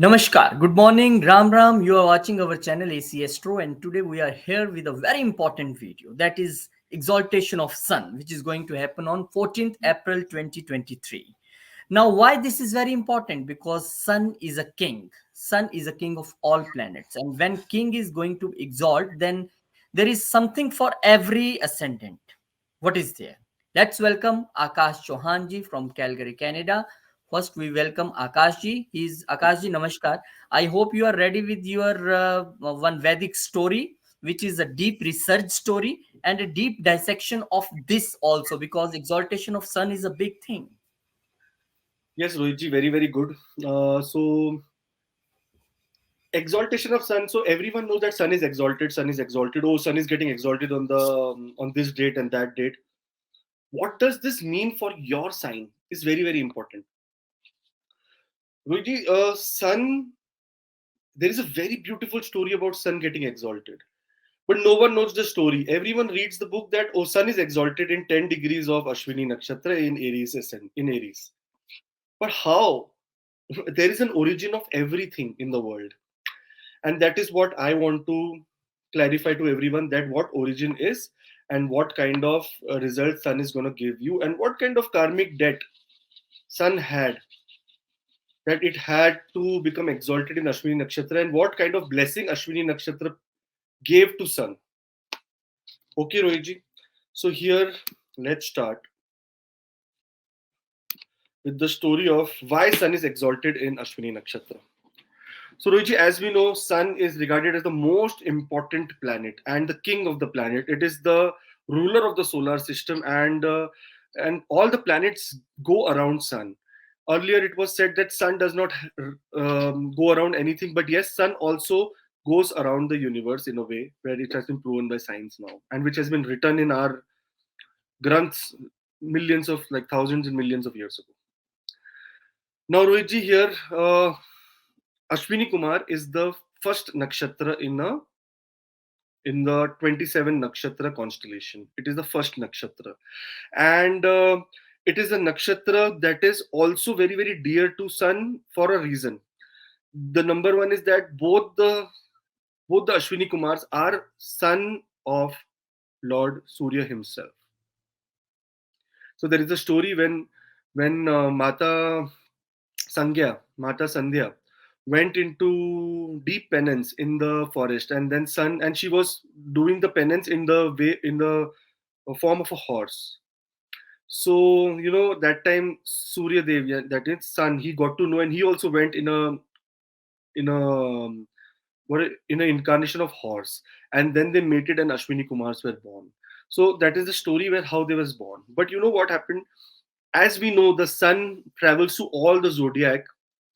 Namaskar, good morning, Ram Ram. You are watching our channel AC Astro, and today we are here with a very important video, that is Exaltation of Sun, which is going to happen on 14th April 2023. Now, why this is very important? Because Sun is a king. Sun is a king of all planets, and when king is going to exalt, then there is something for every ascendant. What is there? Let's welcome Akash Chauhanji from Calgary, Canada. First, we welcome Akashji. He's Akashji. Namaskar. I hope you are ready with your one Vedic story, which is a deep research story and a deep dissection of this also, because exaltation of sun is a big thing. Yes, Rohitji, very, very good. Exaltation of sun. So everyone knows that sun is exalted. Sun is exalted. Oh, sun is getting exalted on the on this date and that date. What does this mean for your sign? Is very, very important. Rohitji, sun. There is a very beautiful story about sun getting exalted, but no one knows the story. Everyone reads the book that oh, sun is exalted in 10 degrees of Ashwini Nakshatra in Aries, in Aries. But how? There is an origin of everything in the world, and that is what I want to clarify to everyone, that what origin is and what kind of result sun is going to give you, and what kind of karmic debt sun had, that it had to become exalted in Ashwini Nakshatra, and what kind of blessing Ashwini Nakshatra gave to sun. Okay, Rohitji. So here, let's start with the story of why sun is exalted in Ashwini Nakshatra. So, Rohitji, as we know, Sun is regarded as the most important planet and the king of the planet. It is the ruler of the solar system, and all the planets go around Sun. Earlier, it was said that Sun does not go around anything, but yes, Sun also goes around the universe in a way where it has been proven by science now, and which has been written in our granths millions of, like, thousands and millions of years ago. Now, Rohitji, here. Ashwini Kumar is the first nakshatra in the 27 nakshatra constellation. It is the first nakshatra, and it is a nakshatra that is also very, very dear to sun for a reason. The number one is that both the Ashwini Kumars are son of Lord Surya himself. So there is a story when Mata Sandhya went into deep penance in the forest, and then sun, and she was doing the penance in the form of a horse. So that time Surya Dev, yeah, that is sun, he got to know, and he also went in a in an incarnation of horse, and then they mated and Ashwini Kumars were born. So that is the story where how they was born. But you know what happened? As we know, the sun travels to all the zodiac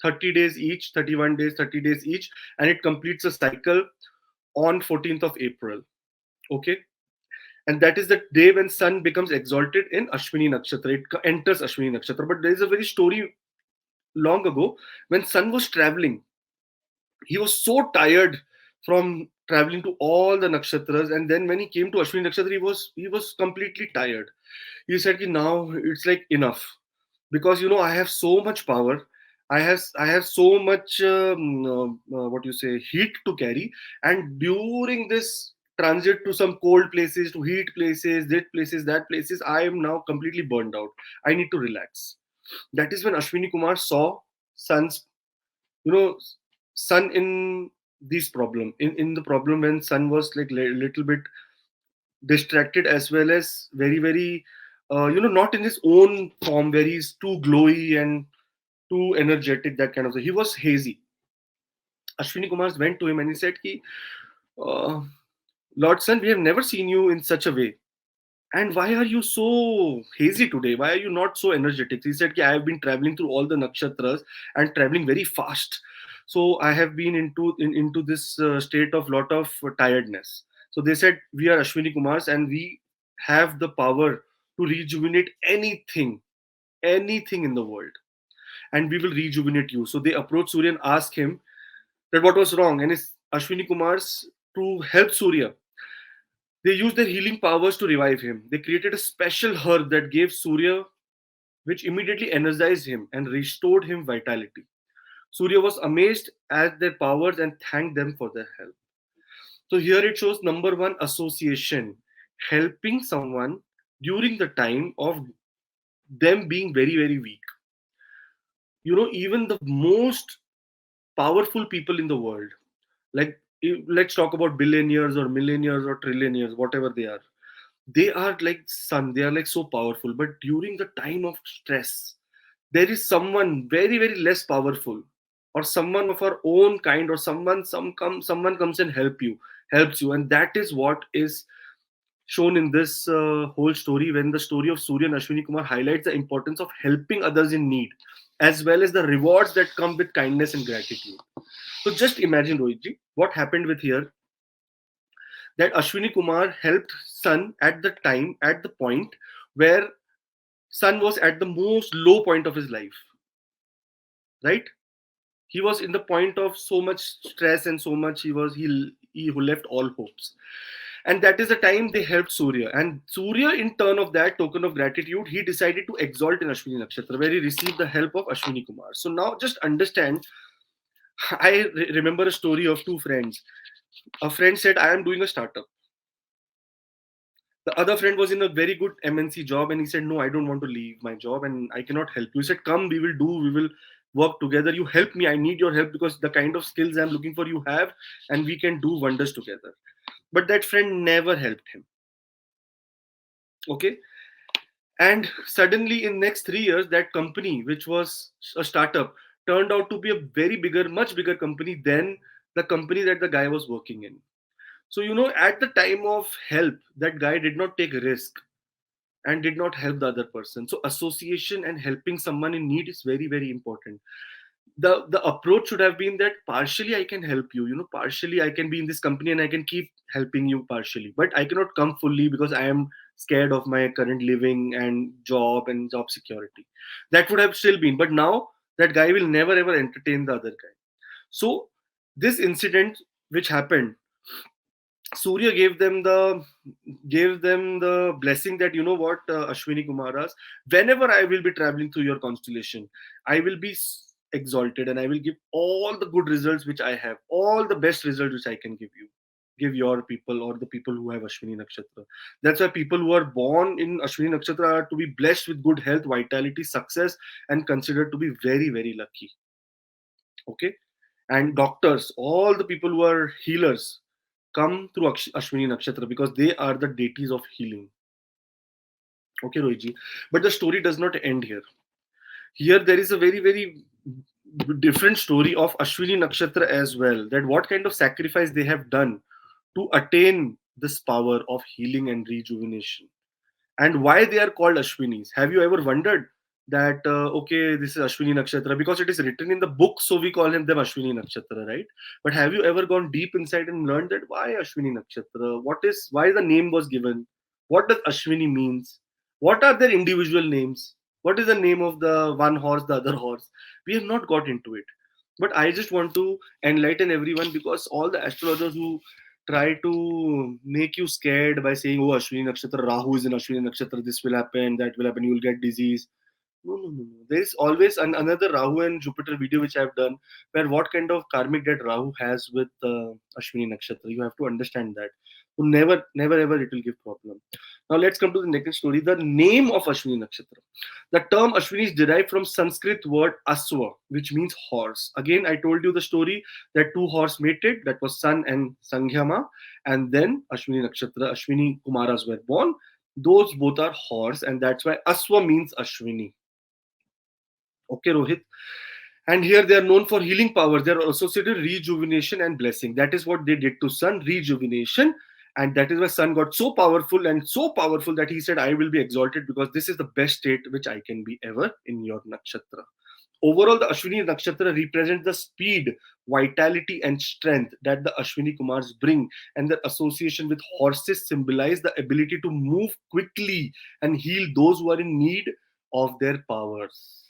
30 days each, 31 days, 30 days each, and it completes a cycle on 14th of April. Okay. And that is the day when sun becomes exalted in Ashwini Nakshatra. It enters Ashwini Nakshatra. But there is a very story long ago when sun was traveling. He was so tired from traveling to all the nakshatras, and then when he came to Ashwini Nakshatra, he was completely tired. He said, now it's like enough, because I have so much power. I have so much what you say, heat to carry, and during this transit to some cold places, to heat places, that places, I am now completely burned out. I need to relax. That is when Ashwini Kumar saw sun's you know sun in this problem, in the problem when sun was like little bit distracted, as well as very, very not in his own form, where he's too glowy and too energetic, that kind of thing. He was hazy. Ashwini Kumar went to him and he said, uh, Lord Sun, we have never seen you in such a way. And why are you so hazy today? Why are you not so energetic? He said, I have been traveling through all the nakshatras and traveling very fast. So I have been into this state of lot of tiredness. So they said, we are Ashwini Kumars, and we have the power to rejuvenate anything in the world, and we will rejuvenate you. So they approached Surya and asked him that what was wrong. And his Ashwini Kumars, to help Surya, they used their healing powers to revive him. They created a special herb that gave Surya, which immediately energized him and restored him vitality. Surya was amazed at their powers and thanked them for their help. So here it shows number one, association, helping someone during the time of them being very, very weak. Even the most powerful people in the world, like let's talk about billionaires or millionaires or trillionaires, whatever they are like sun, they are like so powerful, but during the time of stress, there is someone very, very less powerful, or someone of our own kind, or someone comes and helps you. And that is what is shown in this whole story, when the story of Surya and Ashwini Kumar highlights the importance of helping others in need, as well as the rewards that come with kindness and gratitude. So just imagine, Rohitji, what happened with here, that Ashwini Kumar helped Sun at the time, at the point where Sun was at the most low point of his life, right? He was in the point of so much stress and so much he left all hopes. And that is the time they helped Surya. And Surya, in turn of that token of gratitude, he decided to exalt in Ashwini Nakshatra, where he received the help of Ashwini Kumar. So now just understand, remember a story of two friends. A friend said, I am doing a startup. The other friend was in a very good MNC job, and he said, no, I don't want to leave my job and I cannot help you. He said, come, we will work together. You help me. I need your help because the kind of skills I'm looking for you have, and we can do wonders together. But that friend never helped him. Okay. And suddenly in next 3 years, that company, which was a startup, turned out to be a much bigger company than the company that the guy was working in. So, at the time of help, that guy did not take a risk and did not help the other person. So association and helping someone in need is very, very important. The approach should have been that partially I can help you, partially I can be in this company and I can keep helping you partially, but I cannot come fully because I am scared of my current living and job security. That would have still been, but now that guy will never ever entertain the other guy. So this incident which happened, Surya gave them the blessing that, what, Ashwini Kumaras, whenever I will be traveling through your constellation, I will be exalted and I will give all the good results which I have, all the best results which I can give your people or the people who have Ashwini Nakshatra. That's why people who are born in Ashwini Nakshatra are to be blessed with good health, vitality, success, and considered to be very, very lucky. Okay, and doctors, all the people who are healers come through Ashwini Nakshatra because they are the deities of healing. Okay, Rohitji. But the story does not end here. Here there is a very, very different story of Ashwini Nakshatra as well. That what kind of sacrifice they have done to attain this power of healing and rejuvenation, and why they are called Ashwinis. Have you ever wondered that, okay, this is Ashwini Nakshatra because it is written in the book, so we call them Ashwini Nakshatra, right? But have you ever gone deep inside and learned that why Ashwini Nakshatra? Why the name was given? What does Ashwini means? What are their individual names? What is the name of the one horse, the other horse? We have not got into it. But I just want to enlighten everyone, because all the astrologers who try to make you scared by saying, oh, Ashwini Nakshatra, Rahu is in Ashwini Nakshatra, this will happen, that will happen, you will get disease. No, no, no, no. There is always another Rahu and Jupiter video which I've done, where what kind of karmic debt Rahu has with Ashwini Nakshatra. You have to understand that. So never, never ever it will give problem. Now let's come to the next story. The name of Ashwini Nakshatra. The term Ashwini is derived from Sanskrit word Aswa, which means horse. Again, I told you the story that two horse mated, that was Sun and Sanghyama, and then Ashwini Nakshatra, Ashwini Kumaras were born. Those both are horse, and that's why Aswa means Ashwini. Okay, Rohit. And here they are known for healing powers. They are associated with rejuvenation and blessing. That is what they did to Sun, rejuvenation. And that is why Sun got so powerful that he said, I will be exalted because this is the best state which I can be ever in your nakshatra. Overall, the Ashwini Nakshatra represents the speed, vitality, and strength that the Ashwini Kumars bring, and their association with horses symbolize the ability to move quickly and heal those who are in need of their powers.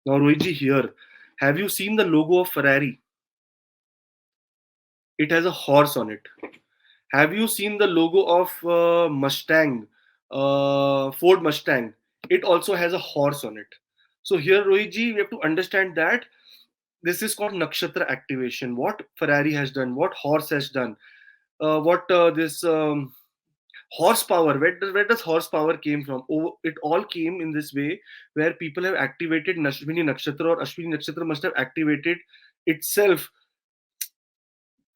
Now, Rohitji, here, have you seen the logo of Ferrari? It has a horse on it. Have you seen the logo of Mustang, Ford Mustang? It also has a horse on it. So here, Rohitji, we have to understand that This is called nakshatra activation. What Ferrari has done, what horse has done, what this horsepower, where does horsepower came from? Oh, it all came in this way, where people have activated Ashwini Nakshatra, or Ashwini Nakshatra must have activated itself.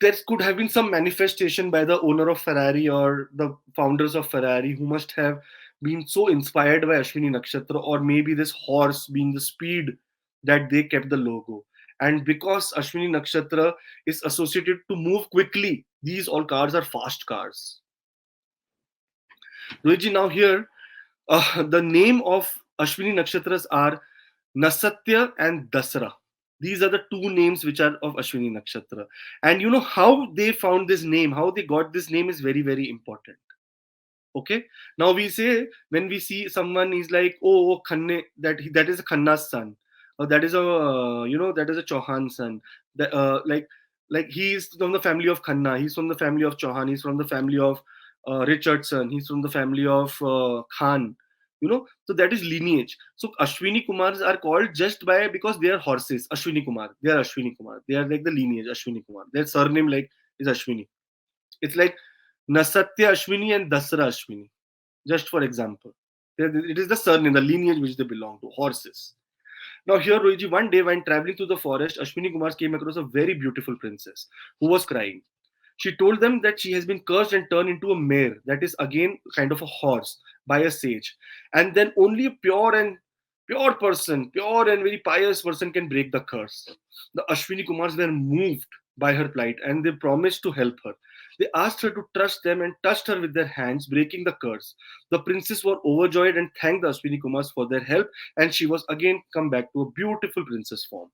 There could have been some manifestation by the owner of Ferrari or the founders of Ferrari, who must have been so inspired by Ashwini Nakshatra, or maybe this horse being the speed that they kept the logo. And because Ashwini Nakshatra is associated to move quickly, these all cars are fast cars. Rohitji, now here, the name of Ashwini Nakshatras are Nasatya and Dasara. These are the two names which are of Ashwini Nakshatra. And you know how they found this name, how they got this name is very, very important. Okay. Now we say, when we see someone is like, oh, Khanne, that is a Khanna's son, or that is a that is a Chauhan son. That, like he is from the family of Khanna, he's from the family of Chauhan, he's from the family of Richardson, he's from the family of Khan. So that is lineage. So Ashwini Kumars are called just by, because they are horses. Ashwini Kumar, they are Ashwini Kumar. They are like the lineage Ashwini Kumar. Their surname like is Ashwini. It's like Nasatya Ashwini and Dasara Ashwini, just for example. It is the surname, the lineage which they belong to, horses. Now, here, Rohiji, one day when traveling through the forest, Ashwini Kumars came across a very beautiful princess who was crying. She told them that she has been cursed and turned into a mare, that is again kind of a horse, by a sage. And then only a pure person, pure and very pious person can break the curse. The Ashwini Kumars were moved by her plight and they promised to help her. They asked her to trust them and touched her with their hands, breaking the curse. The princes were overjoyed and thanked the Ashwini Kumars for their help, and she was again come back to a beautiful princess form.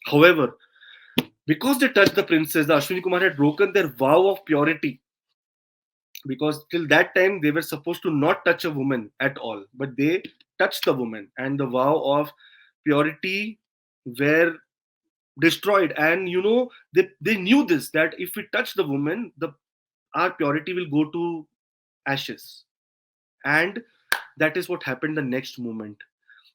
However, because they touched the princess, the Ashwini Kumar had broken their vow of purity. Because till that time they were supposed to not touch a woman at all, but they touched the woman, and the vow of purity were destroyed. And they knew this, that if we touch the woman, the our purity will go to ashes. And that is what happened the next moment.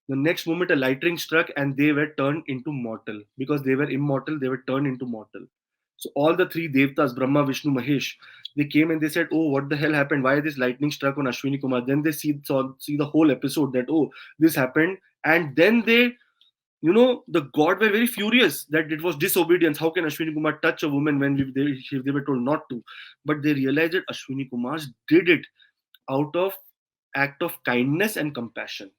The next moment, a lightning struck, and they were turned into mortal. Because they were immortal, they were turned into mortal. So all the three devtas, Brahma, Vishnu, Mahesh, they came and they said, "Oh, what the hell happened? Why this lightning struck on Ashwini Kumar?" Then they see the whole episode, that, oh, this happened. And then they, the god were very furious that it was disobedience. How can Ashwini Kumar touch a woman when they were told not to? But they realized that Ashwini Kumar did it out of act of kindness and compassion.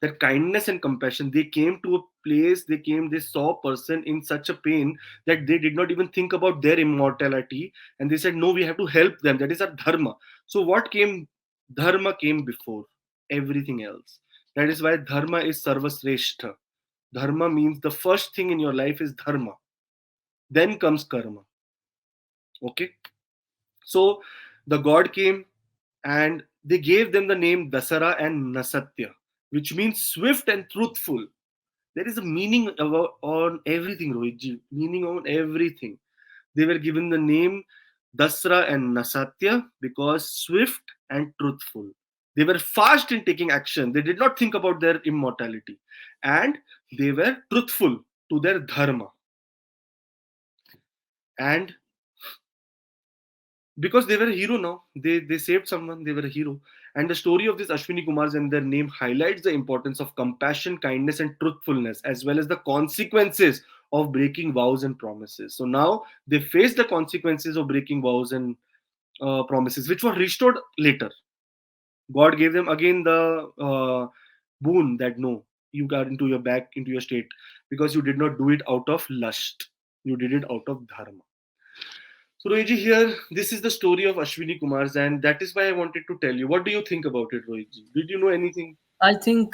Their kindness and compassion, they came to a place, they saw a person in such a pain that they did not even think about their immortality, and they said, no, we have to help them. That is our dharma. So what came? Dharma came before everything else. That is why dharma is sarvasreshta. Dharma means the first thing in your life is dharma, then comes karma. Okay. So the god came, and they gave them the name Dasara and Nasatya, which means swift and truthful. There is a meaning on everything, Rohitji. Meaning on everything. They were given the name Dasra and Nasatya because swift and truthful. They were fast in taking action. They did not think about their immortality. And they were truthful to their dharma. And because they were a hero now, they saved someone, they were a hero. And the story of this Ashwini Kumars and their name highlights the importance of compassion, kindness, and truthfulness, as well as the consequences of breaking vows and promises. So now they face the consequences of breaking vows and promises, which were restored later. God gave them again the boon that, no, you got into your back into your state, because you did not do it out of lust, you did it out of dharma. So, Rohiji, here, this is the story of Ashwini Kumars, and that is why I wanted to tell you. What do you think about it, Rohiji? Did you know anything? I think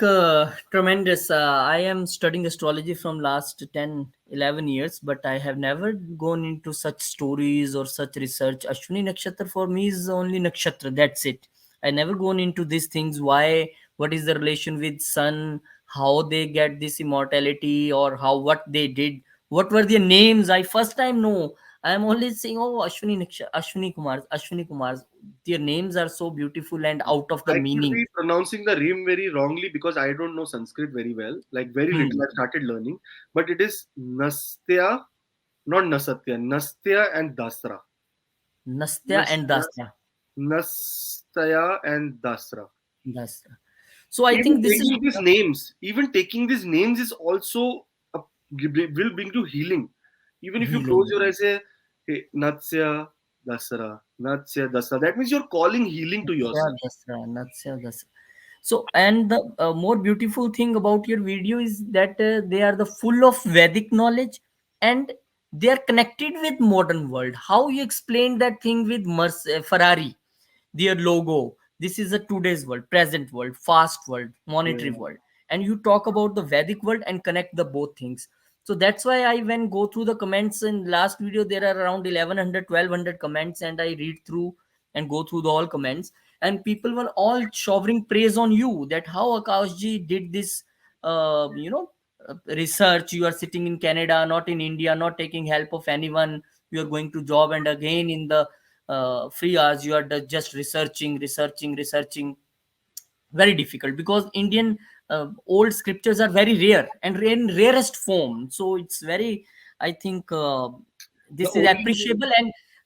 tremendous. I am studying astrology from last 10, 11 years, but I have never gone into such stories or such research. Ashwini Nakshatra for me is only Nakshatra. That's it. I never gone into these things. Why? What is the relation with sun? How they get this immortality, or how what they did? What were their names? I first time know. I'm only saying, oh, Ashwini Nakshatra, Ashwini Kumars, Ashwini Kumars. Their names are so beautiful and out of the I could meaning. be pronouncing the Rim very wrongly because I don't know Sanskrit very well, like very little. Hmm. I started learning, but it is Nastya, not Nasatya, Nastya and Dasra. Nastya and Nastya, Dasya. Nastya and Dasra. Dasya. So I think this is Even taking these names is also a, will bring you healing. Even if you close healing. your eyes, say, hey, Natsya Dasara, Natsya Dasara. That means you're calling healing to Natsya yourself. Dasra, Natsya Dasra. So, and the more beautiful thing about your video is that they are the full of Vedic knowledge, and they are connected with modern world. How you explain that thing with Ferrari, their logo? This is a today's world, present world, fast world, monetary Yeah. world, and you talk about the Vedic world and connect the both things. So that's why I when go through the comments in last video, there are around 1100, 1200 comments, and I read through and go through the all comments, and people were all showering praise on you that how Akashji did this, research. You are sitting in Canada, not in India, not taking help of anyone. You are going to job, and again in the free hours you are just researching. Very difficult because Indian old scriptures are very rare and in rarest form. So it's very, I think, The this is only appreciable.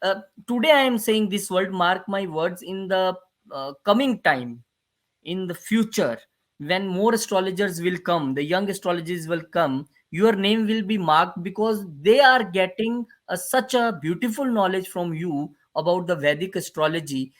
And today I am saying this word, mark my words, in the coming time, in the future, when more astrologers will come, the young astrologers will come, your name will be marked because they are getting such a beautiful knowledge from you about the Vedic astrology.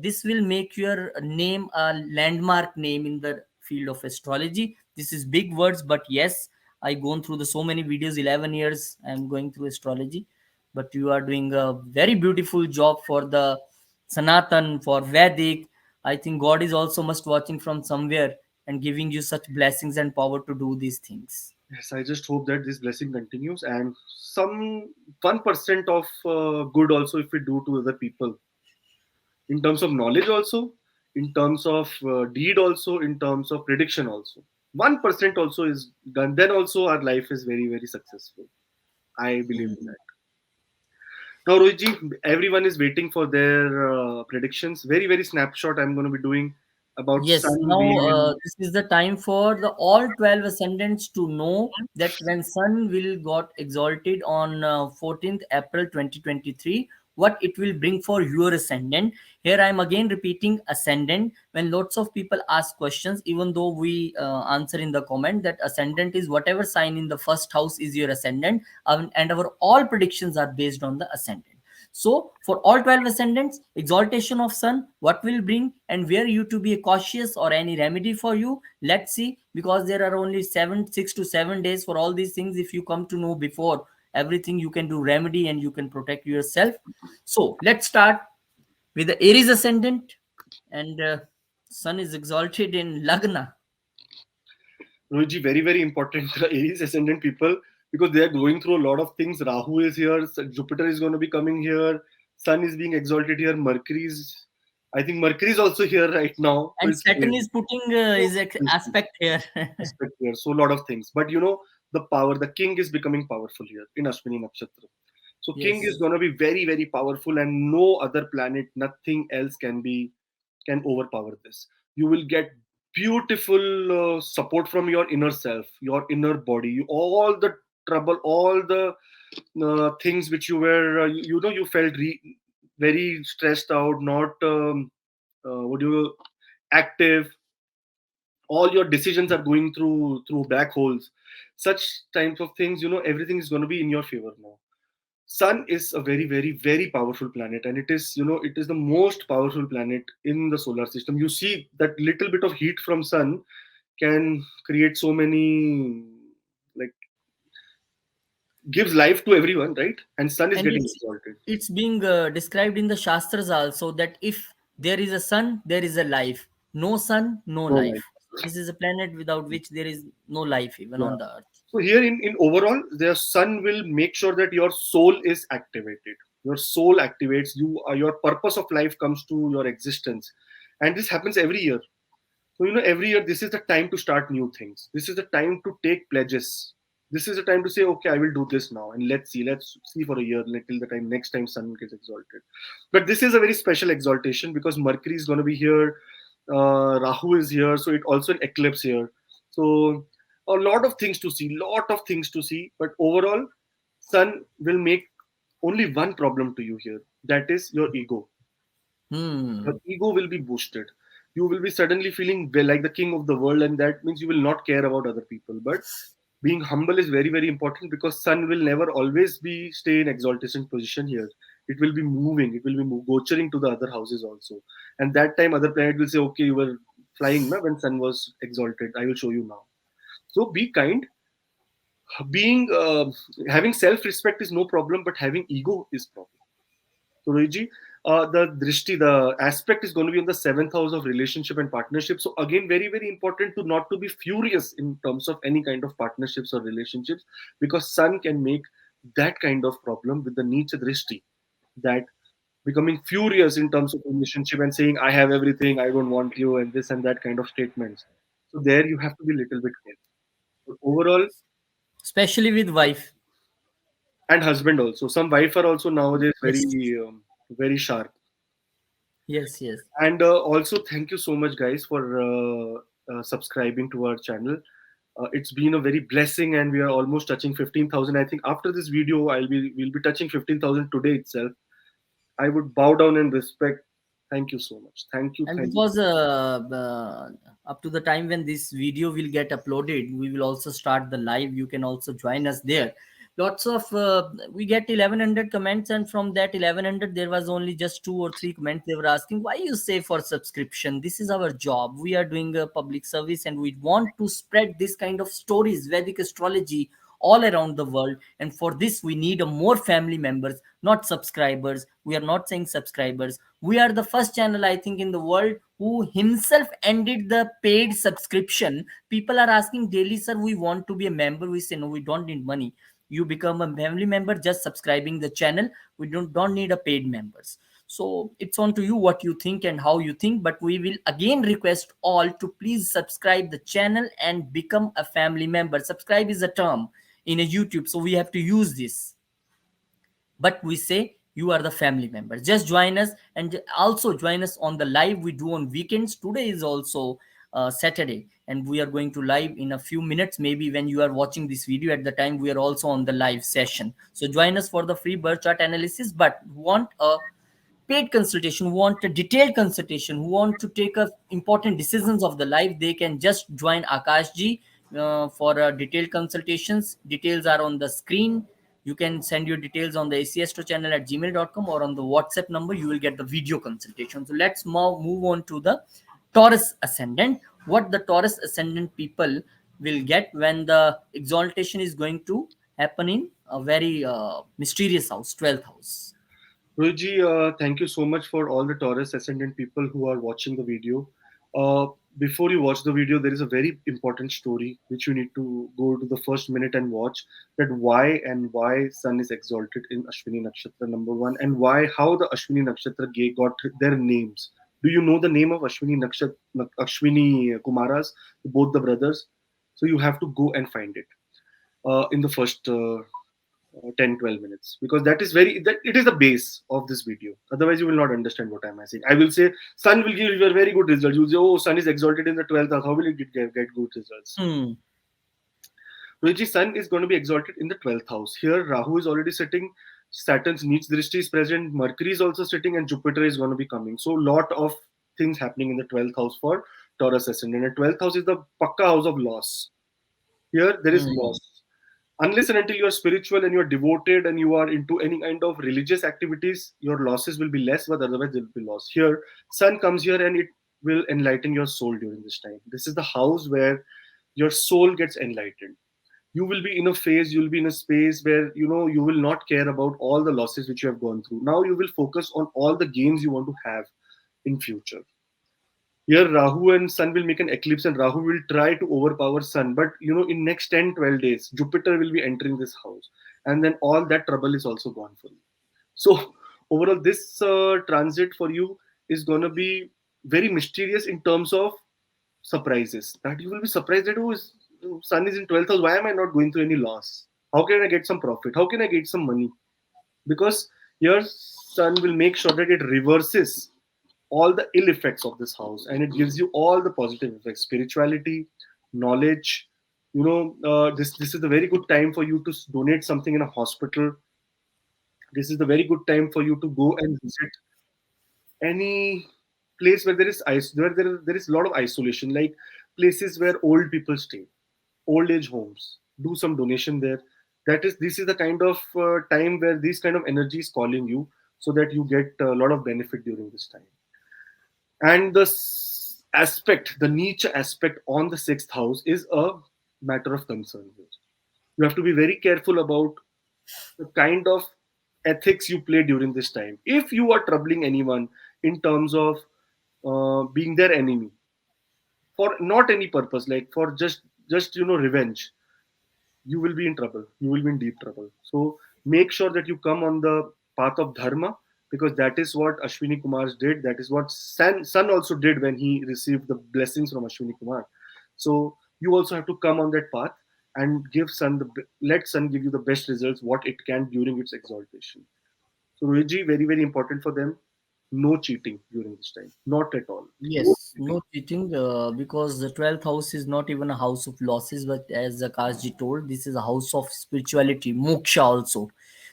This will make your name a landmark name in the field of astrology. This is big words, but yes, I gone through the so many videos. 11 years I am going through astrology, but you are doing a very beautiful job for the Sanatan, for Vedic. I think God is also must watching from somewhere and giving you such blessings and power to do these things. yes, I just hope that this blessing continues and some 1% of good also if we do to other people in terms of knowledge also, in terms of deed also, in terms of prediction also. 1% also is done. Then also our life is very very successful. I believe in Hmm. that. Now, Rohitji, everyone is waiting for their predictions. Very very snapshot. I'm going to be doing about Yes, Sun now being in. this is the time for the all 12 ascendants to know that when Sun will got exalted on 14th April 2023, what it will bring for your ascendant. Here I am again repeating ascendant. When lots of people ask questions, even though we answer in the comment that ascendant is whatever sign in the first house is your ascendant, and our all predictions are based on the ascendant. So, for all 12 ascendants, exaltation of sun, what will bring and where you to be cautious or any remedy for you? Let's see, because there are only 6 to 7 days for all these things. If you come to know before everything, you can do remedy and you can protect yourself. So, let's start with the Aries ascendant, and sun is exalted in Lagna. Rohitji, very, very important Aries ascendant people because they are going through a lot of things. Rahu is here, Jupiter is going to be coming here, Sun is being exalted here, I think Mercury is also here right now. So And it's Saturn crazy. is putting his Crazy aspect here. aspect here. So a lot of things. But you know, the power, the king is becoming powerful here in Ashwini Nakshatra. So king is Yes. going to be very, very powerful and no other planet, nothing else can overpower this. You will get beautiful support from your inner self, your inner body, all the trouble, all the things which you were, you know, you felt very stressed out, not what do you active. All your decisions are going through black holes. Such types of things, you know, everything is going to be in your favor now. Sun is a very very very powerful planet, and it is, you know, it is the most powerful planet in the solar system. You see that little bit of heat from sun can create so many, like, gives life to everyone, right? And sun is And getting it's exalted. it's being described in the shastras also that if there is a sun there is a life, no sun no No life. life. So this is a planet without which there is no life even Yeah. on the earth. So here in overall, the sun will make sure that your soul is activated. Your soul activates. Your purpose of life comes to your existence, and this happens every year. So you know, every year this is the time to start new things. This is the time to take pledges. This is a time to say, okay, I will do this now, and let's see for a year, till the time next time sun gets exalted. But this is a very special exaltation because Mercury is going to be here, Rahu is here, so it also an eclipse here. So a lot of things to see, but overall, sun will make only one problem to you here, that is your ego. Your Hmm. ego will be boosted. You will be suddenly feeling well, like the king of the world, and that means you will not care about other people. But being humble is very, very important because sun will never always be stay in exaltation position here. It will be moving, it will be gochering to the other houses also. And that time other planet will say, okay, you were flying na, when sun was exalted, I will show you now. So be kind. Being having self-respect is no problem, but having ego is problem. So, Rohitji, the drishti, the aspect is going to be on the seventh house of relationship and partnership. So, again, very, very important to not to be furious in terms of any kind of partnerships or relationships, because sun can make that kind of problem with the Nietzsche drishti, that becoming furious in terms of relationship and saying, I have everything, I don't want you, and this and that kind of statements. So, there you have to be a little bit careful. But overall, Especially with wife. and husband also. Some wife are also nowadays very, Yes. very sharp. Yes. Yes. And also, thank you so much, guys, for subscribing to our channel. It's been a very blessing, and we are almost touching 15,000. I think after this video, we'll be touching 15,000 today itself. I would bow down in respect. Thank you so much. And Thank you. because up to the time when this video will get uploaded, we will also start the live. You can also join us there. Lots of we get 1100 comments, and from that 1100 there was only just two or three comments. They were asking why you say for subscription. This is our job. We are doing a public service, and we want to spread this kind of stories, Vedic astrology, all around the world. And for this we need a more family members, not subscribers. We are not saying subscribers. We are the first channel, I think, in the world who himself ended the paid subscription. People are asking daily, sir, we want to be a member. We say no, we don't need money. You become a family member just subscribing the channel. We don't need a paid members. So it's on to you what you think and how you think, but we will again request all to please subscribe the channel and become a family member. Subscribe is a term in a YouTube, so we have to use this. But we say you are the family members. Just join us, and also join us on the live we do on weekends. Today is also Saturday, and we are going to live in a few minutes. Maybe when you are watching this video, at the time we are also on the live session. So join us for the free birth chart analysis. But want a paid consultation, who want a detailed consultation, who want to take a important decisions of the life, they can just join Akash ji for detailed consultations. Details are on the screen. You can send your details on the ACS channel at gmail.com, or on the WhatsApp number. You will get the video consultation. So let's now move on to the Taurus ascendant. What the Taurus ascendant people will get when the exaltation is going to happen in a very mysterious house, 12th house. Ruji, thank you so much for all the Taurus ascendant people who are watching the video. Before you watch the video, there is a very important story which you need to go to the first minute and watch. That why Sun is exalted in Ashwini Nakshatra, number one, and how the Ashwini Nakshatra got their names. Do you know the name of Ashwini Nakshatra, Ashwini Kumaras, both the brothers? So you have to go and find it in the first 10 12 minutes, because that it is the base of this video. Otherwise you will not understand what I'm saying. I will say sun will give you a very good result. You'll say, oh, sun is exalted in the 12th house, how will it get good results? Hmm. Which sun is going to be exalted in the 12th house. Here Rahu is already sitting, Saturn's Neech Drishti is present, Mercury is also sitting, and Jupiter is going to be coming. So lot of things happening in the 12th house for Taurus ascendant. And 12th house is the Pakka house of loss. Here there is Hmm. loss. Unless and until you are spiritual and you are devoted and you are into any kind of religious activities, your losses will be less, but otherwise there will be loss. Here sun comes here and it will enlighten your soul during this time. This is the house where your soul gets enlightened. You will be in a phase, you will be in a space where you will not care about all the losses which you have gone through. Now you will focus on all the gains you want to have in future. Here Rahu and Sun will make an eclipse, and Rahu will try to overpower Sun. But in next 10, 12 days, Jupiter will be entering this house. And then all that trouble is also gone for you. So overall, this transit for you is going to be very mysterious in terms of surprises. That you will be surprised that, oh, Sun is in 12th house. Why am I not going through any loss? How can I get some profit? How can I get some money? Because your Sun will make sure that it reverses all the ill effects of this house, and it gives you all the positive effects: spirituality, knowledge. This is a very good time for you to donate something in a hospital. This is the very good time for you to go and visit any place where there is a lot of isolation, like places where old people stay, old age homes. Do some donation there. This is the kind of time where this kind of energy is calling you, so that you get a lot of benefit during this time. And the niche aspect on the sixth house is a matter of concern here. You have to be very careful about the kind of ethics you play during this time. If you are troubling anyone in terms of being their enemy for not any purpose, like for just revenge, you will be in trouble. You will be in deep trouble. So make sure that you come on the path of dharma, because that is what Ashwini Kumaras did. That is what Sun also did when he received the blessings from Ashwini Kumar. So you also have to come on that path and let Sun give you the best results what it can during its exaltation. So Rohitji, very very important for them. No cheating during this time. Not at all. No Yes, cheating. no cheating, because the 12th house is not even a house of losses, but as Akashji told, this is a house of spirituality, moksha also.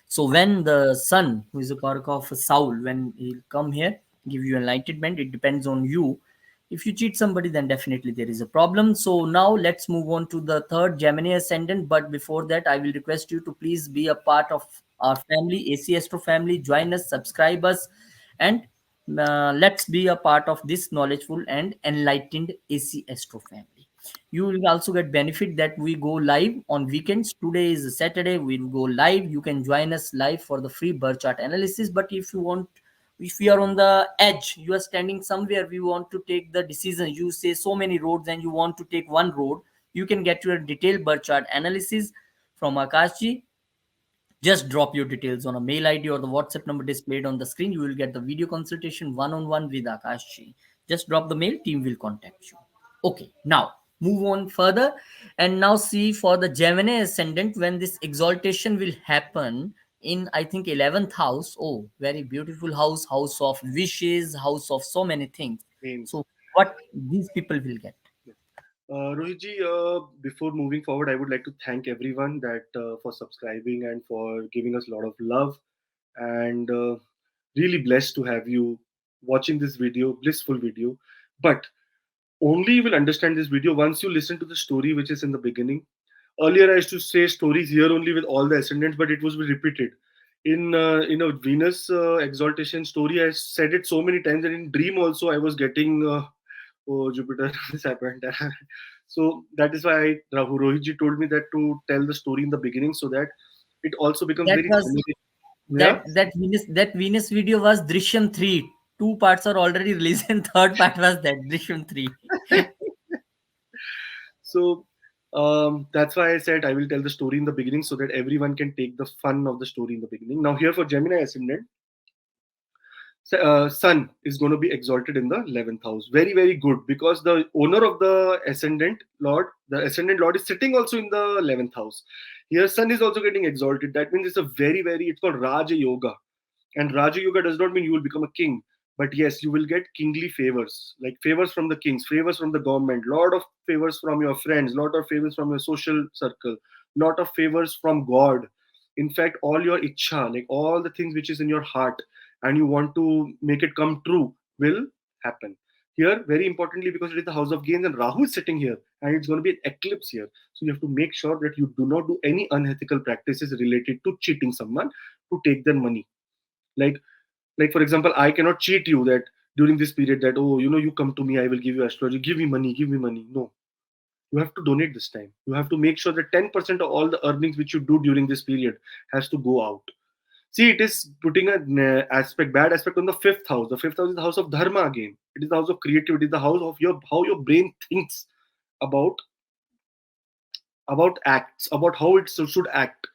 So when the sun, who is a karaka of a soul, when he'll come here, give you enlightenment, it depends on you. If you cheat somebody, then definitely there is a problem. So now let's move on to the third Gemini ascendant. But before that, I will request you to please be a part of our family, AC Astro family. Join us, subscribe us, and let's be a part of this knowledgeful and enlightened AC Astro family. You will also get benefit that we go live on weekends. Today is Saturday, we'll go live. You can join us live for the free birth chart analysis. But if you are on the edge, you are standing somewhere, we want to take the decision, you say so many roads and you want to take one road, you can get your detailed birth chart analysis from Akashji. Just drop your details on a mail ID or the WhatsApp number displayed on the screen. You will get the video consultation one on one with Akashji. Just drop the mail, team will contact you. Okay, now move on further and now see for the Gemini ascendant when this exaltation will happen in, I think, 11th house. Oh, very beautiful house, house of wishes, house of so many things. Names. So, what these people will get. Rohitji, before moving forward, I would like to thank everyone that for subscribing and for giving us a lot of love, and really blessed to have you watching this video, blissful video. But only you will understand this video once you listen to the story which is in the beginning. Earlier, I used to say stories here only with all the ascendants, but it was repeated. In a Venus exaltation story, I said it so many times, and in dream also I was getting oh Jupiter, this happened. So that is why Rohitji told me that to tell the story in the beginning, so that it also becomes That very was generic. Yeah. that Venus video was Drishyam 3. Two parts are already released and third part was that Drishyam 3. So that's why I said I will tell the story in the beginning, so that everyone can take the fun of the story in the beginning. Now, here for Gemini ascendant, Sun is going to be exalted in the 11th house. Very, very good, because the owner of the ascendant Lord, is sitting also in the 11th house. Here, Sun is also getting exalted. That means it's a very, very, it's called Raja Yoga. And Raja Yoga does not mean you will become a king, but yes, you will get kingly favors, like favors from the kings, favors from the government, lot of favors from your friends, lot of favors from your social circle, lot of favors from God. In fact, all your ichha, like all the things which is in your heart and you want to make it come true, will happen. Here, very importantly, because it is the house of gains and Rahu is sitting here and it's going to be an eclipse here. So you have to make sure that you do not do any unethical practices related to cheating someone to take their money. Like for example, I cannot cheat you that during this period that, oh, you come to me, I will give you astrology, give me money. No, you have to donate this time. You have to make sure that 10% of all the earnings which you do during this period has to go out. See, it is putting an bad aspect on the fifth house. The fifth house is the house of dharma again. It is the house of creativity, the house of how your brain thinks about acts, about how it should act.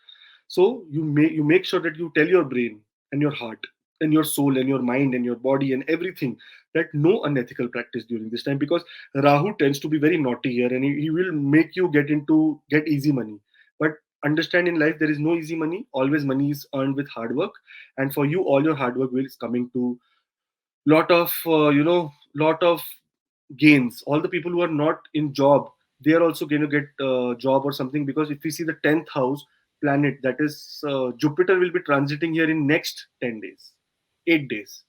So you make sure that you tell your brain and your heart in your soul and your mind and your body and everything, that no unethical practice during this time, because Rahu tends to be very naughty here, and he will make you get easy money. But understand, in life there is no easy money. Always money is earned with hard work, and for you all your hard work is coming to lot of gains. All the people who are not in job, they are also going to get job or something, because if we see the 10th house planet, that is Jupiter, will be transiting here in next 10 days, 8 days.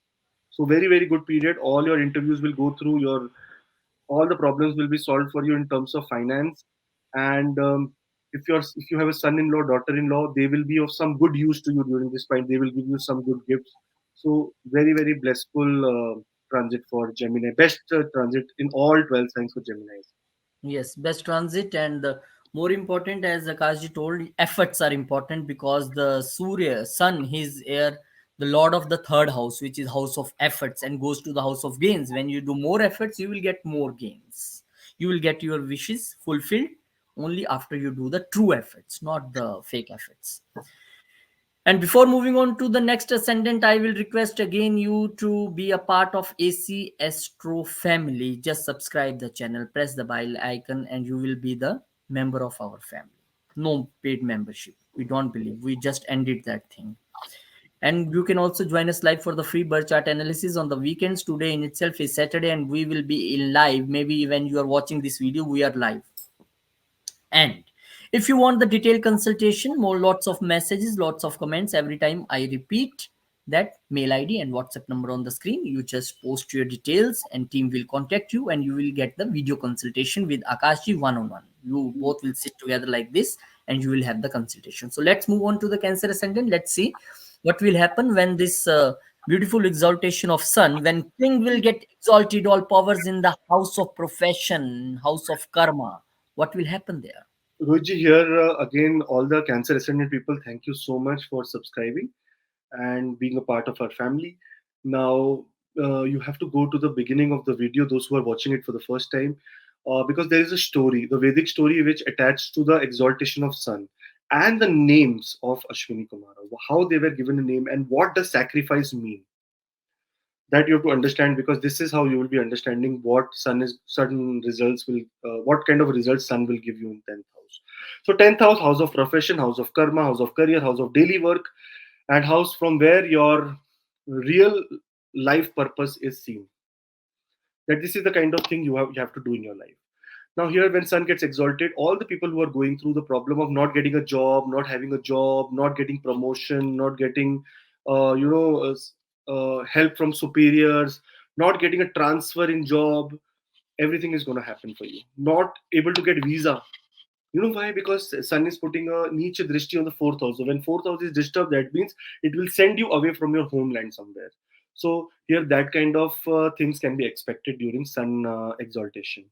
So very very good period. All your interviews will go through, your all the problems will be solved for you in terms of finance. And if you have a son-in-law, daughter-in-law, they will be of some good use to you during this point. They will give you some good gifts. So very very blissful transit for Gemini. Best transit in all 12 signs for Gemini. Yes, best transit, and more important, as Akashji told, efforts are important because the Surya, Sun, his air, the Lord of the third house, which is house of efforts, and goes to the house of gains. When you do more efforts, you will get more gains. You will get your wishes fulfilled only after you do the true efforts, not the fake efforts. And before moving on to the next ascendant, I will request again you to be a part of AC Astro family. Just subscribe the channel, press the bell icon, and you will be the member of our family. No paid membership. We don't believe. We just ended that thing. And you can also join us live for the free birth chart analysis on the weekends. Today in itself is Saturday, and we will be in live. Maybe when you are watching this video, we are live. And if you want the detailed consultation, more lots of messages, lots of comments every time I repeat that mail ID and WhatsApp number on the screen, you just post your details and team will contact you and you will get the video consultation with Akashji one-on-one. You both will sit together like this and you will have the consultation. So let's move on to the Cancer ascendant. Let's see what will happen when this beautiful exaltation of sun, when king will get exalted, all powers in the house of profession, house of karma, what will happen there? Rohitji, here again, all the Cancer Ascendant people, thank you so much for subscribing and being a part of our family. Now, you have to go to the beginning of the video, those who are watching it for the first time, because there is a story, the Vedic story, which attached to the exaltation of sun and the names of Ashwini Kumaras, how they were given a name and what does sacrifice mean. That you have to understand, because this is how you will be understanding what sun is, certain results will, what kind of results sun will give you in 10th house. So 10th house, house of profession, house of karma, house of career, house of daily work, and house from where your real life purpose is seen. That this is the kind of thing you have to do in your life. Now here, when sun gets exalted, all the people who are going through the problem of not getting a job, not having a job, not getting promotion, not getting help from superiors, not getting a transfer in job, everything is going to happen for you. Not able to get visa. You know why? Because sun is putting a niche drishti on the fourth house. So when fourth house is disturbed, that means it will send you away from your homeland somewhere. So here, that kind of things can be expected during sun exaltation.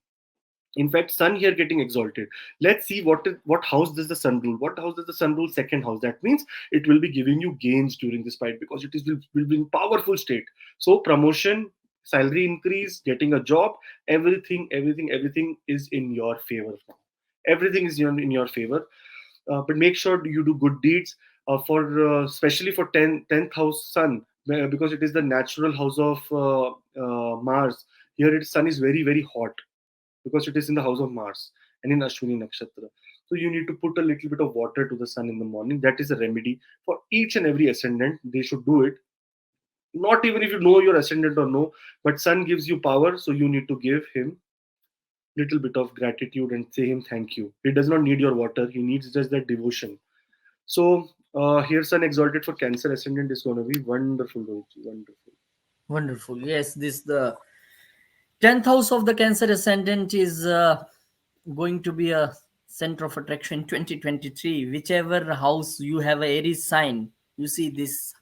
In fact, sun here getting exalted. Let's see what house does the sun rule. What house does the sun rule? Second house. That means it will be giving you gains during this fight, because it is will be in powerful state. So promotion, salary increase, getting a job, everything is in your favor now. Everything is in your favor. But make sure you do good deeds for especially for 10th house sun, because it is the natural house of Mars. Here, sun is very very hot because it is in the house of Mars and in Ashwini Nakshatra. So you need to put a little bit of water to the sun in the morning. That is a remedy for each and every ascendant. They should do it. Not even if you know your ascendant or no, but sun gives you power, so you need to give him little bit of gratitude and say him thank you. He does not need your water. He needs just that devotion. So here, sun exalted for Cancer ascendant is going to be wonderful, Rohit, wonderful. Wonderful. Yes, this the 10th house of the Cancer ascendant is going to be a center of attraction 2023. Whichever house you have a Aries sign, you see this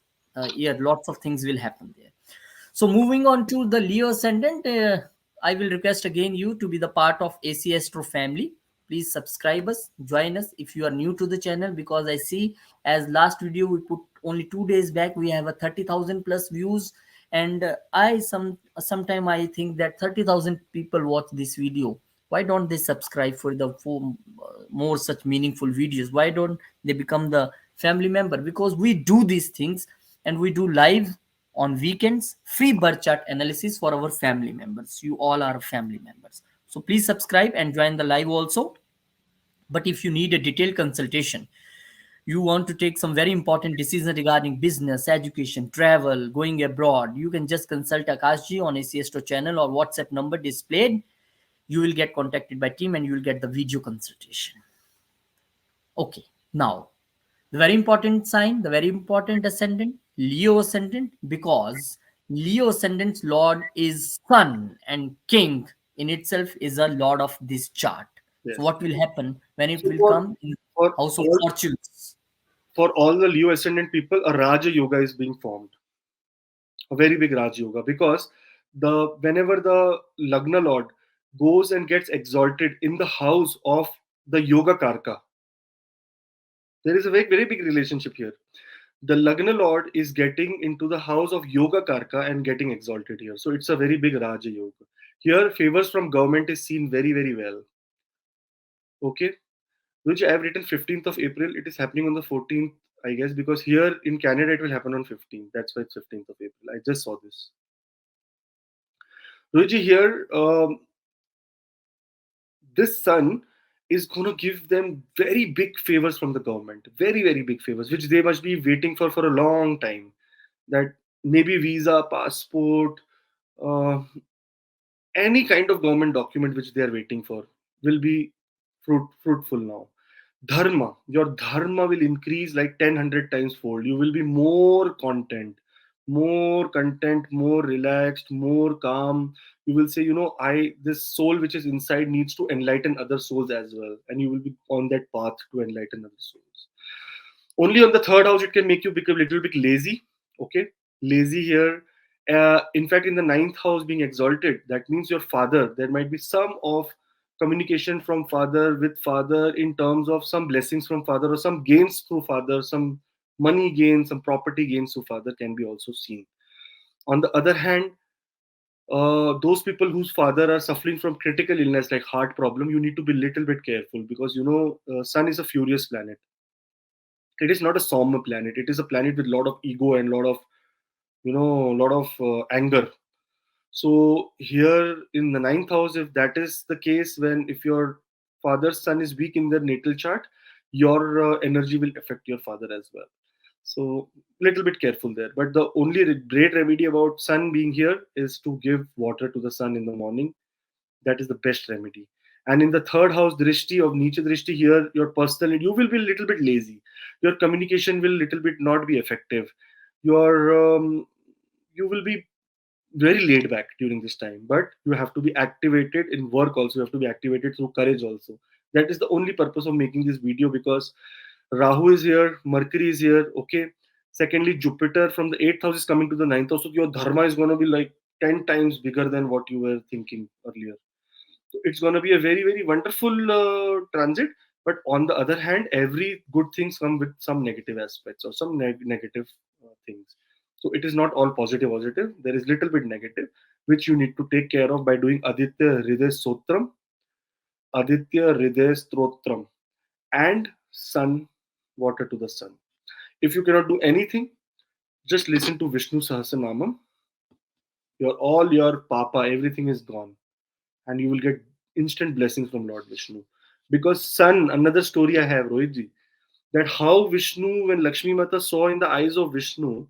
year, lots of things will happen there. So moving on to the Leo ascendant, I will request again you to be the part of AC Astro family. Please subscribe us, join us if you are new to the channel, because I see as last video we put only 2 days back, we have a 30,000 plus views, and I sometime I think that 30,000 people watch this video. Why don't they subscribe for more such meaningful videos? Why don't they become the family member? Because we do these things and we do live on weekends, free birth chart analysis for our family members. You all are family members. So please subscribe and join the live also. But if you need a detailed consultation, you want to take some very important decisions regarding business, education, travel, going abroad, you can just consult Akashji on ACSTO channel or WhatsApp number displayed. You will get contacted by team and you will get the video consultation. Okay, now the very important sign, the very important ascendant, Leo ascendant, because Leo ascendant's lord is sun and king in itself is a lord of this chart. So Yes. what will happen when it So will come in for house of all fortunes? for all the Leo ascendant people, a Raja Yoga is being formed, a very big Raj Yoga, because the whenever the Lagna Lord goes and gets exalted in the house of the Yoga Karka, there is a very, very big relationship here. The Lagna Lord is getting into the house of Yoga Karka and getting exalted here. So it's a very big Raja Yoga. Here, favors from government is seen very, very well. Okay, which I have written 15th of April. It is happening on the 14th, I guess, because here in Canada it will happen on 15th. That's why it's 15th of April. I just saw this. Ruji, here, this sun is going to give them very big favors from the government, very, very big favors, which they must be waiting for a long time. That maybe visa, passport, uh, any kind of government document which they are waiting for will be fruitful now. Dharma, your dharma will increase like 10 100 times fold. You will be more content, more relaxed, more calm. You will say, I this soul which is inside needs to enlighten other souls as well, and you will be on that path to enlighten other souls. Only on the third house it can make you become a little bit lazy. Okay, lazy here. In fact, in the ninth house being exalted, that means your father. There might be some of communication from father with father in terms of some blessings from father or some gains through father, some money gains, some property gains through father can be also seen. On the other hand, those people whose father are suffering from critical illness like heart problem, you need to be little bit careful, because sun is a furious planet. It is not a somber planet. It is a planet with a lot of ego and lot of anger. So here in the ninth house, if that is the case, when if your father's sun is weak in their natal chart, your energy will affect your father as well. So little bit careful there. But the only great remedy about sun being here is to give water to the sun in the morning. That is the best remedy. And in the third house drishti of Nicha drishti, here your personal, you will be a little bit lazy. Your communication will little bit not be effective. You will be very laid back during this time, but you have to be activated in work also. You have to be activated through courage also. That is the only purpose of making this video, because Rahu is here, Mercury is here. Okay, secondly, Jupiter from the 8th house is coming to the ninth house, so your dharma is going to be like 10 times bigger than what you were thinking earlier. So it's going to be a very, very wonderful transit. But on the other hand, every good things come with some negative aspects or some negative things. So it is not all positive, positive. There is little bit negative, which you need to take care of by doing Aditya Hriday Strotram, and sun, water to the sun. If you cannot do anything, just listen to Vishnu Sahasranamam. Your papa, everything is gone, and you will get instant blessings from Lord Vishnu. Because sun, another story I have, Rohitji, that how Vishnu, when Lakshmi Mata saw in the eyes of Vishnu,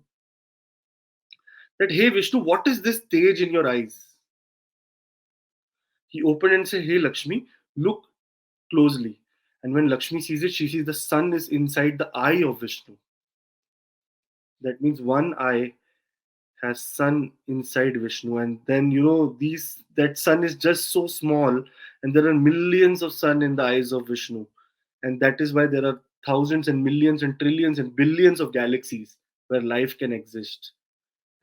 that, hey Vishnu, what is this stage in your eyes? He opened and said, hey Lakshmi, look closely. And when Lakshmi sees it, she sees the sun is inside the eye of Vishnu. That means one eye has sun inside Vishnu, and then these that sun is just so small, and there are millions of sun in the eyes of Vishnu, and that is why there are thousands and millions and trillions and billions of galaxies where life can exist,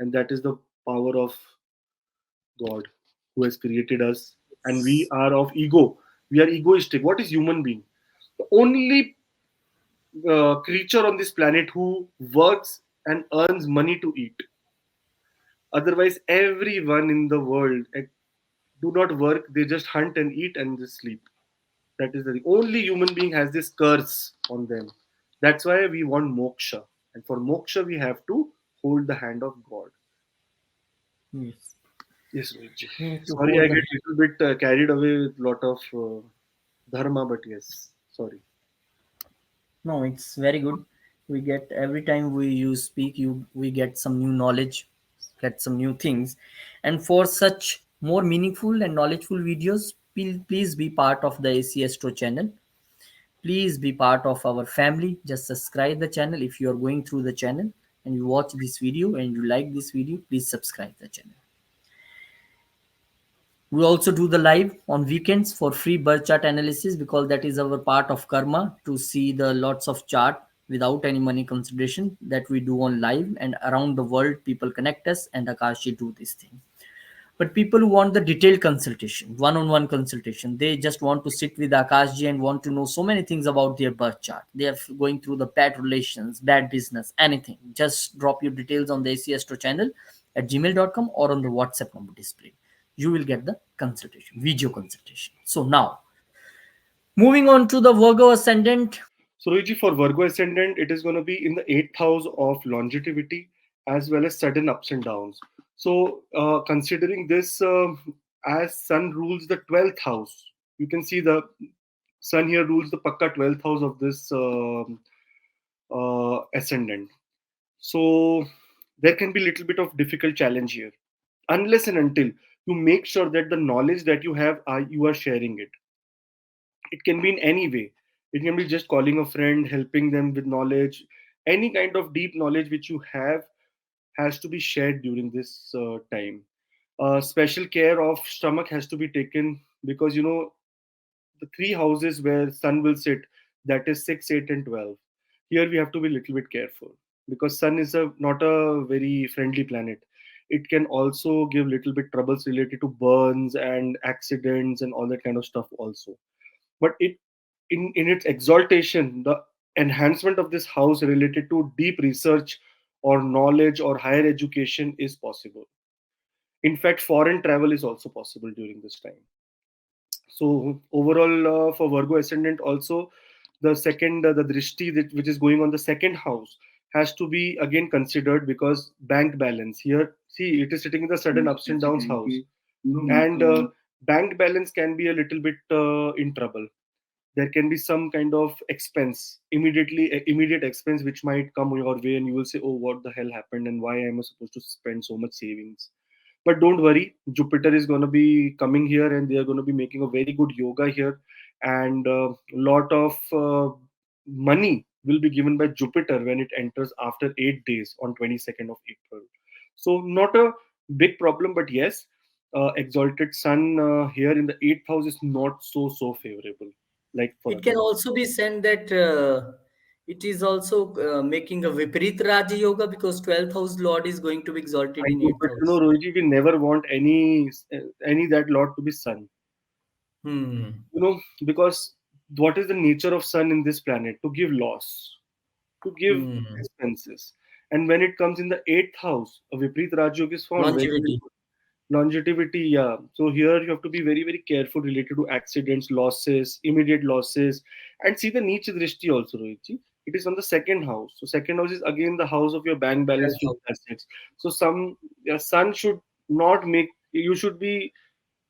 and that is the power of God who has created us, and we are of ego. We are egoistic. What is human being? The only creature on this planet who works and earns money to eat. Otherwise, everyone in the world do not work. They just hunt and eat and just sleep. That is the only human being has this curse on them. That's why we want moksha. And for moksha, we have to hold the hand of God. Yes. Yes, Rohitji. We need to Sorry, I hold the. get little bit carried away with lot of dharma, but yes, sorry. No, it's very good. We get every time we you speak, we get some new knowledge, get some new things, and for such more meaningful and knowledgeful videos, please be part of the ACSTRO channel. Please be part of our family. Just subscribe the channel if you are going through the channel and you watch this video and you like this video. Please subscribe the channel. We also do the live on weekends for free birth chart analysis because that is our part of karma to see the lots of chart without any money consideration that we do on live, and around the world people connect us and Akashi do this thing. But people who want the detailed consultation, one-on-one consultation, they just want to sit with Akashji and want to know so many things about their birth chart. They are going through the bad relations, bad business, anything. Just drop your details on the ACSTRO channel at gmail.com or on the WhatsApp number display. You will get the consultation, video consultation. So now, moving on to the Virgo ascendant. So, Rohitji, for Virgo ascendant, it is going to be in the eighth house of longevity as well as sudden ups and downs. So, considering this, as Sun rules the 12th house, you can see the Sun here rules the Pakka 12th house of this ascendant. So, there can be little bit of difficult challenge here, unless and until you make sure that the knowledge that you have, you are sharing it. It can be in any way. It can be just calling a friend, helping them with knowledge. Any kind of deep knowledge which you have has to be shared during this time. Special care of stomach has to be taken because the three houses where sun will sit, that is 6, 8 and 12. Here we have to be a little bit careful because sun is a not a very friendly planet. It can also give little bit troubles related to burns and accidents and all that kind of stuff also. But it in its exaltation, the enhancement of this house related to deep research or knowledge or higher education is possible. In fact, foreign travel is also possible during this time. So overall, for Virgo ascendant also, the second the drishti which is going on the second house has to be again considered because bank balance here, see, it is sitting in the sudden ups and downs house, and bank balance can be a little bit in trouble. There can be some kind of expense immediate expense which might come your way, and you will say, oh, what the hell happened and why am I supposed to spend so much savings? But don't worry, Jupiter is going to be coming here and they are going to be making a very good yoga here, and a lot of money will be given by Jupiter when it enters after 8 days on 22nd of April. So not a big problem, but yes, exalted sun here in the 8th house is not so favorable like for It can others. also be said that it is also making a Viparit Raja Yoga because 12th house Lord is going to be exalted I in know, 8th but house. Rohiji, we never want any that lot to be sun. Hmm. Because what is the nature of sun in this planet? To give loss, to give Hmm. expenses. And when it comes in the eighth house, a Viprit Rajyog is found very, very Longevity. good. Longevity, yeah. So here you have to be very, very careful related to accidents, losses, immediate losses, and see the Niche Drishti also, Rohitji. It is on the second house. So second house is again the house of your bank balance, 12th fixed house. assets. So your sun should not make. You should be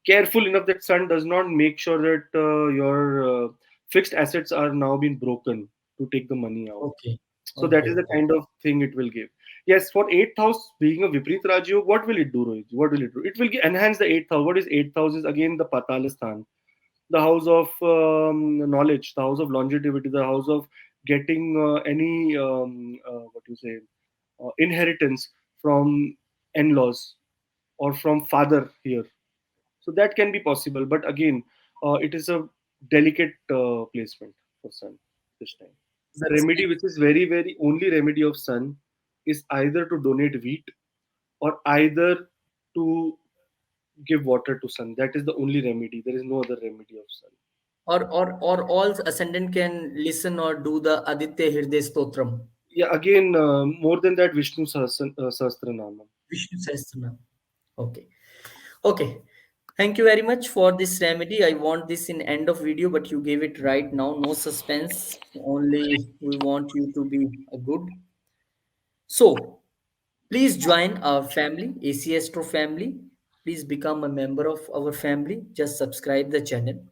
careful enough that sun does not make sure that your fixed assets are now being broken to take the money out. Okay. So that is Okay. the kind of thing it will give. Yes, for eighth house being a Viprit Rajyog, what will it do, Rohit? What will it do? It will enhance the eighth house. What is eighth house? Is again the Patalistan, the house of knowledge, the house of longevity, the house of getting any what you say inheritance from in-laws or from father here. So that can be possible, but again, it is a delicate placement for sun this time. The remedy, which is very, very only remedy of sun, is either to donate wheat or either to give water to sun. That is the only remedy. There is no other remedy of sun. Or all ascendant can listen or do the Aditya Hirday Stotram. Yeah, again, more than that, Vishnu Sahasranama. Vishnu Sahasranam. Okay. Okay. Thank you very much for this remedy. I want this in end of video, but you gave it right now. No suspense. Only we want you to be a good. So Please join our family, AC Astro family. Please become a member of our family. Just subscribe the channel.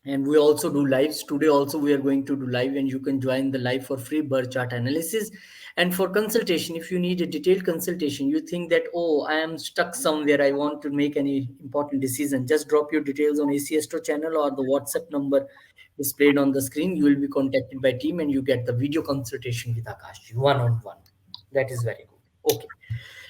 And we also do lives today. Also, we are going to do live, and you can join the live for free birth chart analysis. And for consultation, if you need a detailed consultation, you think that, oh, I am stuck somewhere, I want to make any important decision, just drop your details on AC Astro channel or the WhatsApp number displayed on the screen. You will be contacted by team, and you get the video consultation with Akash one on one. That is very good. Okay.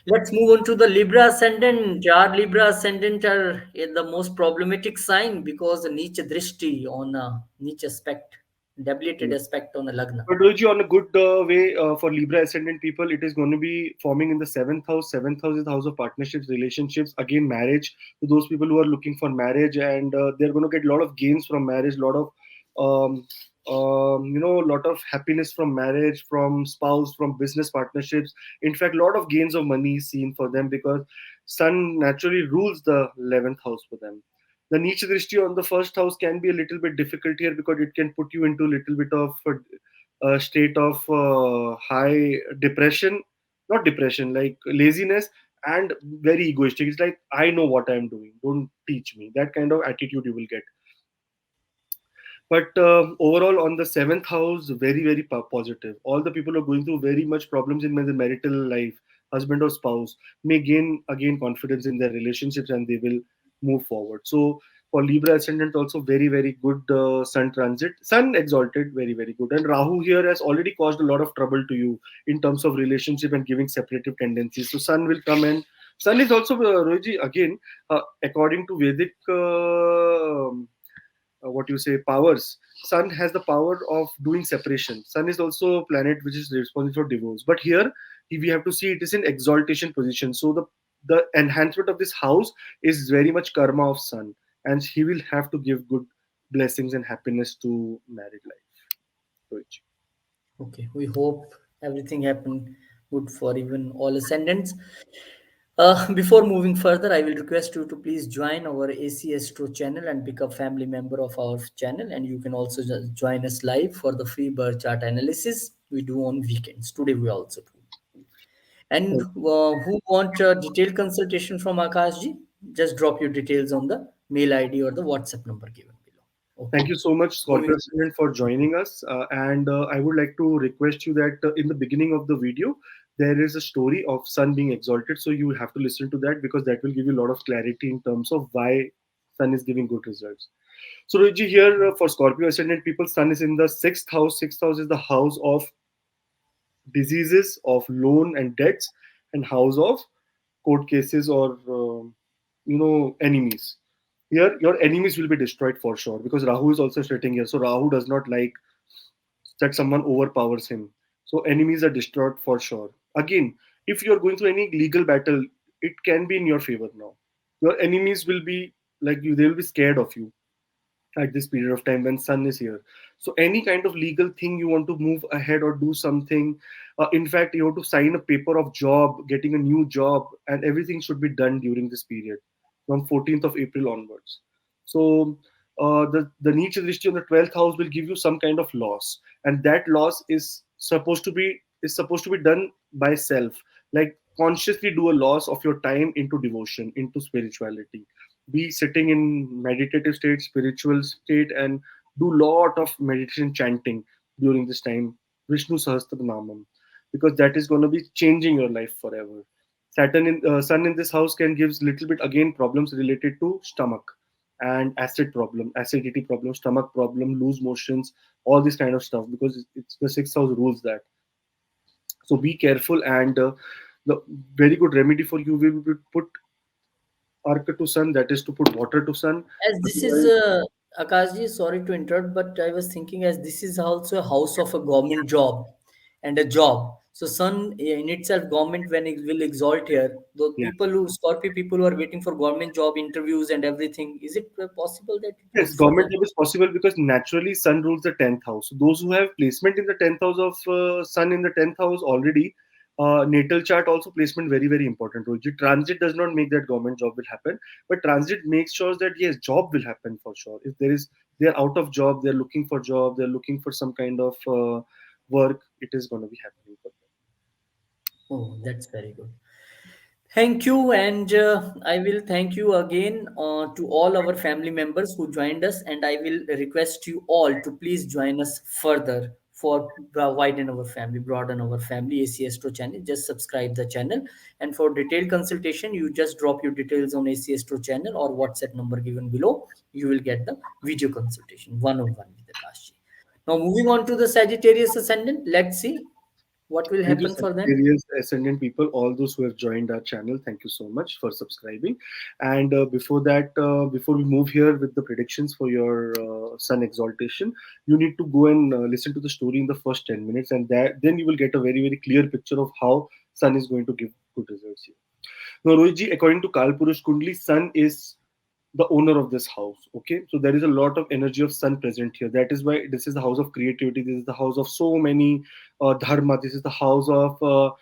Let's move on to the Libra ascendant. Our Libra ascendant are the most problematic sign because the Niche Drishti on a Niche aspect, debilitated aspect on a Lagna. But Roji, on a good way for Libra ascendant people, it is going to be forming in the seventh house. Seventh house is the house of partnerships, relationships, again marriage. To those people who are looking for marriage, and they're going to get a lot of gains from marriage, a lot of um, a lot of happiness from marriage, from spouse, from business partnerships. In fact, a lot of gains of money is seen for them because Sun naturally rules the 11th house for them. The niche drishti on the first house can be a little bit difficult here because it can put you into a little bit of a state of high depression, not depression, like laziness, and very egoistic. It's like, I know what I'm doing, don't teach me, that kind of attitude you will get. But overall, on the seventh house, very, very positive. All the people who are going through very much problems in their marital life, husband or spouse, may gain again confidence in their relationships and they will move forward. So for Libra ascendant, also very, very good sun transit. Sun exalted, very, very good. And Rahu here has already caused a lot of trouble to you in terms of relationship and giving separative tendencies. So Sun will come and Sun is also, Roji, again, according to Vedic what you say powers. Sun has the power of doing separation. Sun is also a planet which is responsible for divorce, but here we have to see it is in exaltation position. So the enhancement of this house is very much karma of Sun, and he will have to give good blessings and happiness to married life. Rohit. Okay, we hope everything happened good for even all ascendants. Before moving further, I will request you to please join our AC Astro channel and become family member of our channel. And you can also just join us live for the free birth chart analysis we do on weekends. Today we also do. And who want a detailed consultation from Akashji? Just drop your details on the mail ID or the WhatsApp number given below. Okay. Thank you so much, Moving. Scorpio Ascendant, for joining us. And I would like to request you that in the beginning of the video, there is a story of Sun being exalted. So you have to listen to that because that will give you a lot of clarity in terms of why Sun is giving good results. So, Ruji, here for Scorpio Ascendant people, Sun is in the sixth house. Sixth house is the house of diseases, of loan and debts, and house of court cases or enemies. Here your enemies will be destroyed for sure because Rahu is also sitting here, so Rahu does not like that someone overpowers him. So enemies are destroyed for sure. Again, if you're going through any legal battle, it can be in your favor now. Your enemies will be like you, they will be scared of you at this period of time when Sun is here. So any kind of legal thing you want to move ahead or do something, in fact you have to sign a paper of job, getting a new job, and everything should be done during this period from 14th of April onwards. So the Niche Drishti on the 12th house will give you some kind of loss, and that loss is supposed to be done by self, like consciously do a loss of your time into devotion, into spirituality, be sitting in meditative state, spiritual state, and do lot of meditation chanting during this time, Vishnu Sahasranamam, because that is going to be changing your life forever. Sun in this house can gives little bit again problems related to stomach and acidity problem, stomach problem, loose motions, all this kind of stuff because it's the sixth house rules that. So be careful, and the very good remedy for you will be put arka to sun, that is to put water to sun. As this is Akashji, sorry to interrupt, but I was thinking as this is also a house of a government job and a job. So sun in itself, government when it will exalt here, the Yeah. people who Scorpio people who are waiting for government job interviews and everything, is it possible that it Yes, good for government them? job is possible because naturally Sun rules the 10th house. So those who have placement in the 10th house of Sun in the 10th house already, natal chart also placement very, very important role. Transit does not make that government job will happen, but transit makes sure that yes, job will happen for sure. If they're out of job, they're looking for job, they're looking for some kind of work, it is going to be happening for them. Oh, that's very good. Thank you, and I will thank you again to all our family members who joined us, and I will request you all to please join us further for widen our family, broaden our family AC Astro channel. Just subscribe the channel, and for detailed consultation, you just drop your details on AC Astro channel or WhatsApp number given below. You will get the video consultation one on one with the Kashi. Now, moving on to the Sagittarius ascendant, let's see what will Thank you, happen for them. Sagittarius Ascendant people, all those who have joined our channel. Thank you so much for subscribing. And before that, before we move here with the predictions for your Sun exaltation, you need to go and listen to the story in the first 10 minutes, and that then you will get a very, very clear picture of how Sun is going to give good results here. Now, Rohitji, according to Kalpurush Kundli, Sun is the owner of this house. Okay, so there is a lot of energy of Sun present here. That is why this is the house of creativity. This is the house of so many dharma. This is the house of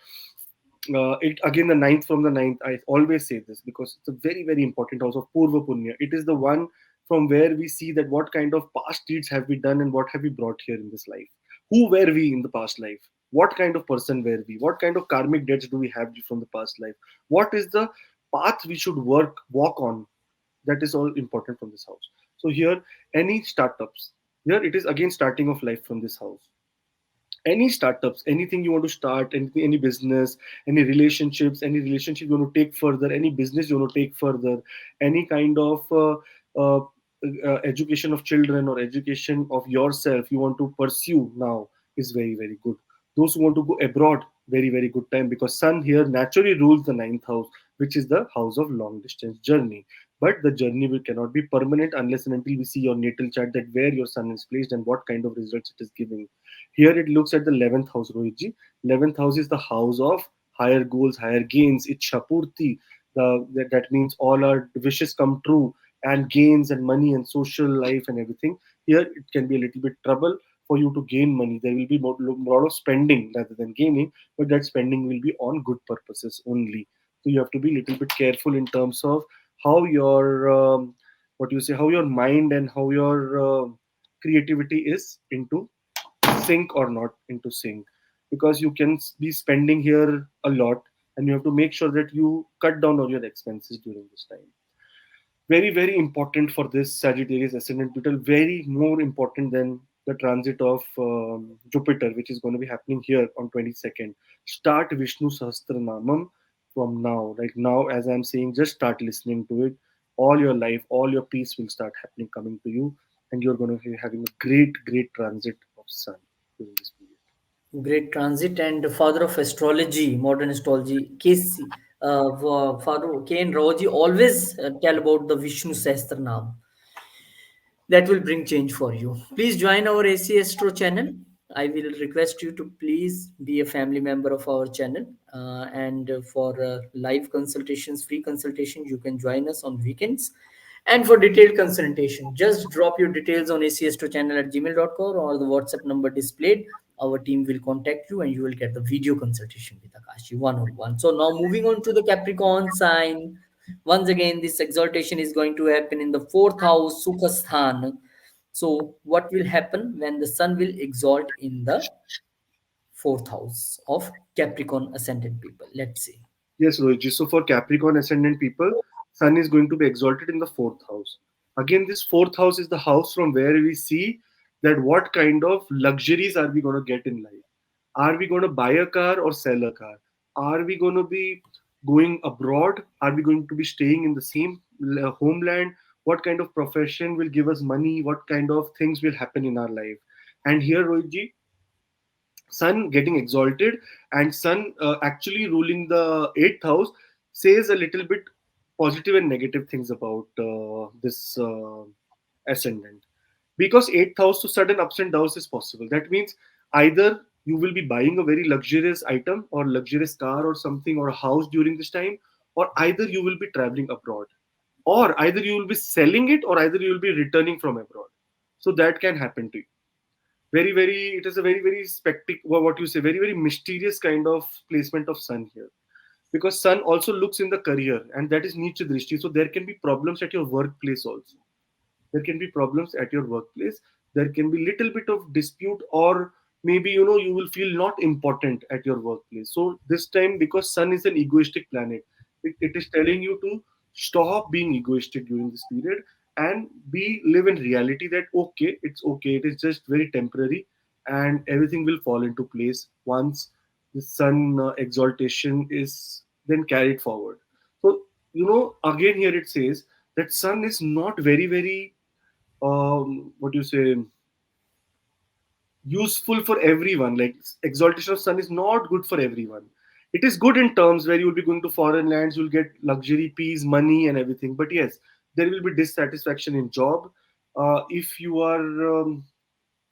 it again, the ninth from the ninth. I always say this because it's a very, very important house of Purva Punya. It is the one from where we see that what kind of past deeds have we done and what have we brought here in this life. Who were we in the past life? What kind of person were we? What kind of karmic debts do we have from the past life? What is the path we should walk on? That is all important from this house. So here, any startups, here it is again starting of life from this house. Any startups, anything you want to start, any business, any relationship you want to take further, any business you want to take further, any kind of uh, education of children or education of yourself you want to pursue now is very, very good. Those who want to go abroad, very, very good time, because Sun here naturally rules the ninth house, which is the house of long distance journey. But the journey will cannot be permanent unless and until we see your natal chart, that where your Sun is placed and what kind of results it is giving. Here it looks at the 11th house, Rohitji. 11th house is the house of higher goals, higher gains. It's Shapurti. That means all our wishes come true, and gains and money and social life and everything. Here it can be a little bit trouble for you to gain money. There will be lot of spending rather than gaining, but that spending will be on good purposes only. So you have to be a little bit careful in terms of how your what you say, how your mind and how your creativity is into sync or not into sync, because you can be spending here a lot and you have to make sure that you cut down on your expenses during this time. Very, very important for this Sagittarius ascendant beetle, very more important than the transit of Jupiter, which is going to be happening here on 22nd. Start Vishnu Sahasranamam from now. Like now, as I'm saying, just start listening to it. All your life, all your peace will start happening, coming to you, and you're going to be having a great, great transit of Sun during this period. Great transit and father of astrology, modern astrology, KC, Father K. N. Raoji always tell about the Vishnu Sahasranam. That will bring change for you. Please join our AC Astro channel. I will request you to please be a family member of our channel. And for live consultations, free consultation, you can join us on weekends. And for detailed consultation, just drop your details on acastro at gmail.com or the WhatsApp number displayed. Our team will contact you and you will get the video consultation with Akashi one on one. So now moving on to the Capricorn sign. Once again, this exaltation is going to happen in the fourth house, Sukhasthan. So, what will happen when the sun will exalt in the fourth house of Capricorn ascendant people? Let's see. Yes, Rohit. So for Capricorn ascendant people, Sun is going to be exalted in the fourth house. Again, this fourth house is the house from where we see that what kind of luxuries are we going to get in life? Are we going to buy a car or sell a car? Are we going to be going abroad? Are we going to be staying in the same homeland? What kind of profession will give us money? What kind of things will happen in our life? And here, Rohit, Sun getting exalted and Sun actually ruling the eighth house says a little bit positive and negative things about this ascendant, because eighth house to sudden ups and downs is possible. That means either you will be buying a very luxurious item or luxurious car or something or a house during this time, or either you will be traveling abroad, or either you will be selling it, or either you will be returning from abroad. So that can happen to you. Very, very, it is a very, very what you say, very, very mysterious kind of placement of Sun here, because Sun also looks in the career, and that is Nicha Drishti. So there can be problems at your workplace also. There can be problems at your workplace. There can be little bit of dispute or maybe you will feel not important at your workplace. So this time, because sun is an egoistic planet, it is telling you to stop being egoistic during this period and be live in reality that okay, it's okay, it is just very temporary, and everything will fall into place once the sun exaltation is then carried forward. So again here it says that sun is not very what do you say, useful for everyone. Like exaltation of sun is not good for everyone. It is good in terms where you will be going to foreign lands, you'll get luxury, peace, money, and everything. But yes, there will be dissatisfaction in job. If you are,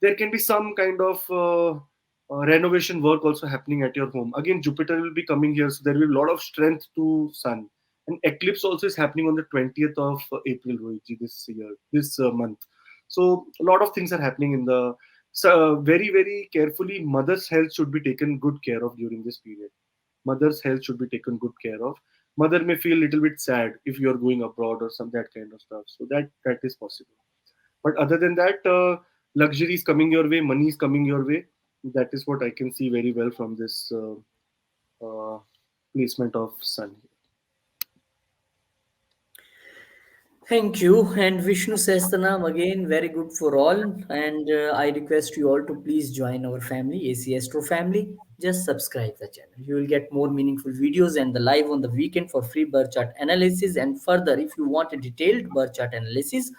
there can be some kind of renovation work also happening at your home. Again, Jupiter will be coming here, so there will be a lot of strength to sun. And eclipse also is happening on the 20th of April, Rohitji, this year, this month. So a lot of things are happening in the. So very carefully, mother's health should be taken good care of during this period. Mother's health should be taken good care of. Mother may feel a little bit sad if you are going abroad or some that kind of stuff. So that is possible. But other than that, luxury is coming your way, money is coming your way. That is what I can see very well from this uh, placement of sun. Thank you. And Vishnu Sehasranam again, very good for all. And I request you all to please join our family, AC Astro family. Just subscribe the channel. You will get more meaningful videos and the live on the weekend for free birth chart analysis. And further, if you want a detailed birth chart analysis,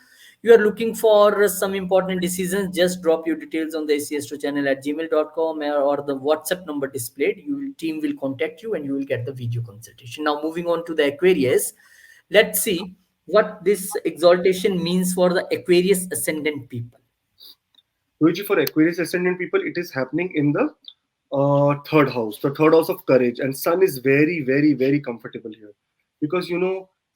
you are looking for some important decisions, just drop your details on the AC Astro channel at gmail.com, or the WhatsApp number displayed. Team will contact you and you will get the video consultation. Now, moving on to the Aquarius, let's see what this exaltation means for the Aquarius ascendant people. Which for Aquarius ascendant people, it is happening in the the third house of courage, and Sun is very comfortable here because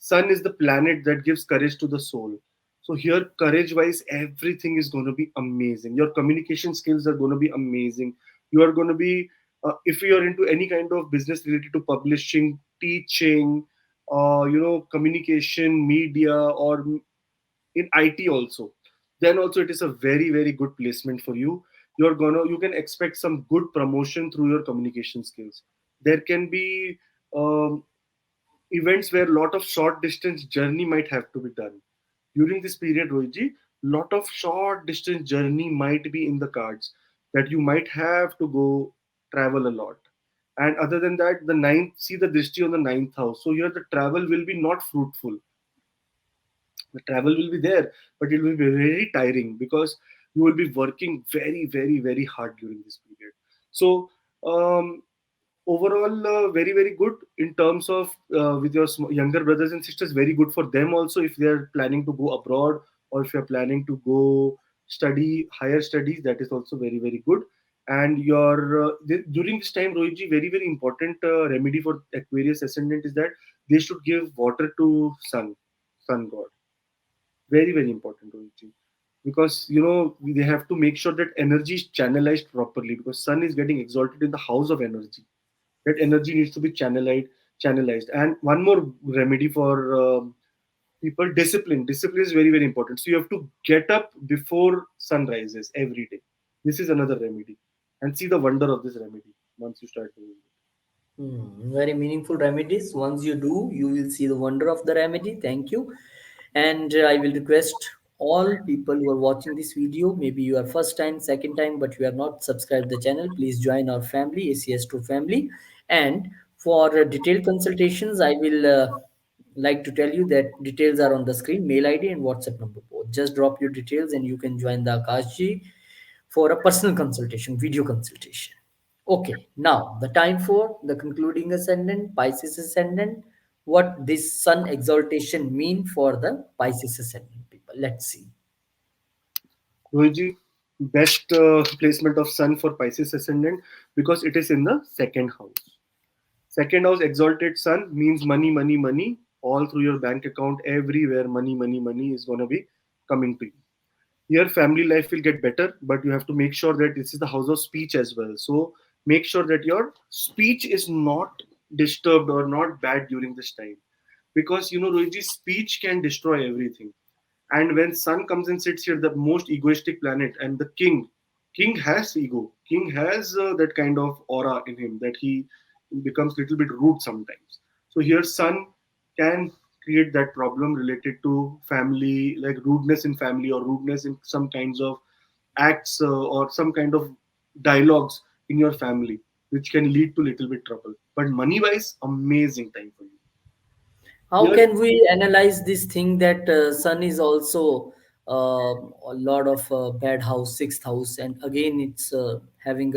Sun is the planet that gives courage to the soul. So here, courage-wise, everything is going to be amazing. Your communication skills are going to be amazing. You are going to be, if you are into any kind of business related to publishing, teaching, communication, media, or in IT also, then also it is a very good placement for you. You can expect some good promotion through your communication skills. There can be um, events where a lot of short distance journey might have to be done during this period, Rohitji. Lot of short distance journey might be in the cards, that you might have to go travel a lot. And other than that, the ninth, see the dristy on the ninth house. So here the travel will be not fruitful. The travel will be there, but it will be very tiring because you will be working very hard during this period. So um, overall, very good in terms of with your younger brothers and sisters. Very good for them also if they are planning to go abroad, or if you are planning to go study higher studies. That is also very good. And your during this time, Rohitji, very important remedy for Aquarius ascendant is that they should give water to sun god. Very important, Rohitji. Because they have to make sure that energy is channelized properly, because sun is getting exalted in the house of energy. That energy needs to be channelized. And one more remedy for people: discipline is very important. So you have to get up before sun rises every day. This is another remedy, and see the wonder of this remedy once you start doing it. Very meaningful remedies. Once you do, you will see the wonder of the remedy. Thank you. And I will request all people who are watching this video, maybe you are first time, second time, but you are not subscribed the channel, please join our family, ACS2 family. And for detailed consultations, I will like to tell you that details are on the screen, mail ID and WhatsApp number both. Just drop your details and you can join the Akashji for a personal consultation, video consultation. Okay, now the time for the concluding ascendant, Pisces ascendant. What this sun exaltation mean for the Pisces ascendant people? Let's see. Rohiji, best placement of sun for Pisces ascendant, because it is in the second house. Second house exalted sun means money, all through your bank account, everywhere money is gonna be coming to you. Here, family life will get better, but you have to make sure that this is the house of speech as well. So make sure that your speech is not disturbed or not bad during this time, because Rohitji, speech can destroy everything. And when sun comes and sits here, the most egoistic planet and the king, King has ego. King has that kind of aura in him that he becomes little bit rude sometimes. So here, Sun can create that problem related to family, like rudeness in family or rudeness in some kinds of acts or some kind of dialogues in your family, which can lead to little bit trouble. But money wise, amazing time for you. How Here, can we analyze this thing that Sun is also a lot of bad house, sixth house, and again it's having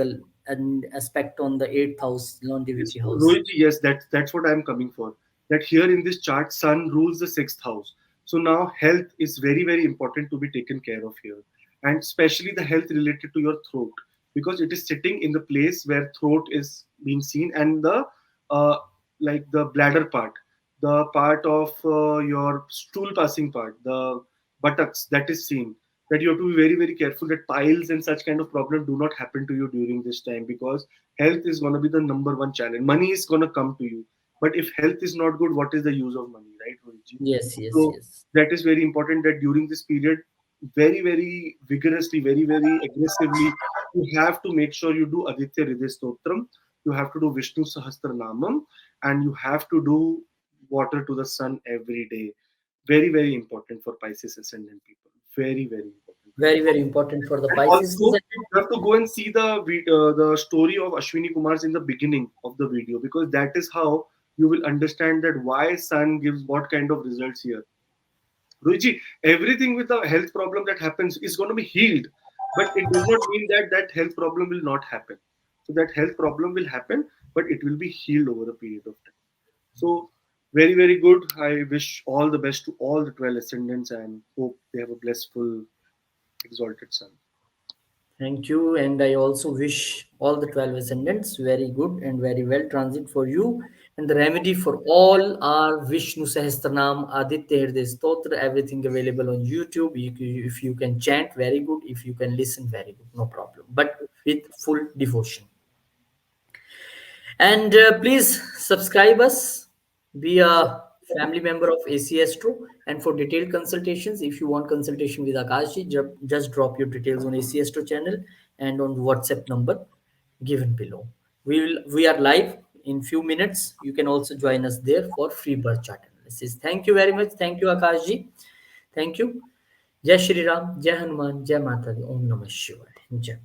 an aspect on the eighth house, yes, longevity house. Rohit, yes, that's what I'm coming for. That here in this chart, Sun rules the sixth house. So now health is very, very important to be taken care of here, and especially the health related to your throat, because it is sitting in the place where throat is being seen, and the uh, like the bladder part, the part of your stool passing part, the buttocks that is seen. That you have to be very, very careful that piles and such kind of problem do not happen to you during this time, because health is going to be the number one challenge. Money is going to come to you, but if health is not good, what is the use of money, right, Rohitji? Yes, yes, So yes. that is very important that during this period, very, very vigorously, very, very aggressively, you have to make sure you do Aditya Hriday Stotram, you have to do Vishnu Sahasranamam, and you have to do water to the sun every day. Very, very important for Pisces ascendant people. Very, very important for Very, them. very important for the And Pisces. also, you have to go and see the story of Ashwini Kumaras in the beginning of the video, because that is how you will understand that why Sun gives what kind of results here. Ruiji, everything with the health problem that happens is going to be healed, but it does not mean that that health problem will not happen. So that health problem will happen, but it will be healed over a period of time. So very, very good. I wish all the best to all the 12 ascendants and hope they have a blissful, exalted sun. Thank you, and I also wish all the 12 ascendants very good and very well transit for you. And the remedy for all are Vishnu Sahasranam, Aditya Hriday Stotra, everything available on YouTube. If you can chant, very good. If you can listen, very good, no problem. But with full devotion. And please subscribe us. Be a family member of ACS True. And for detailed consultations, if you want consultation with Akashji, just drop your details on ACS True channel and on WhatsApp number given below. We are live in few minutes. You can also join us there for free birth chart analysis. Thank you very much. Thank you, Akashji. Thank you. Jai Shri Ram, Jai Hanuman, Jai Mata Di, Om Namah Shivaya. Jai.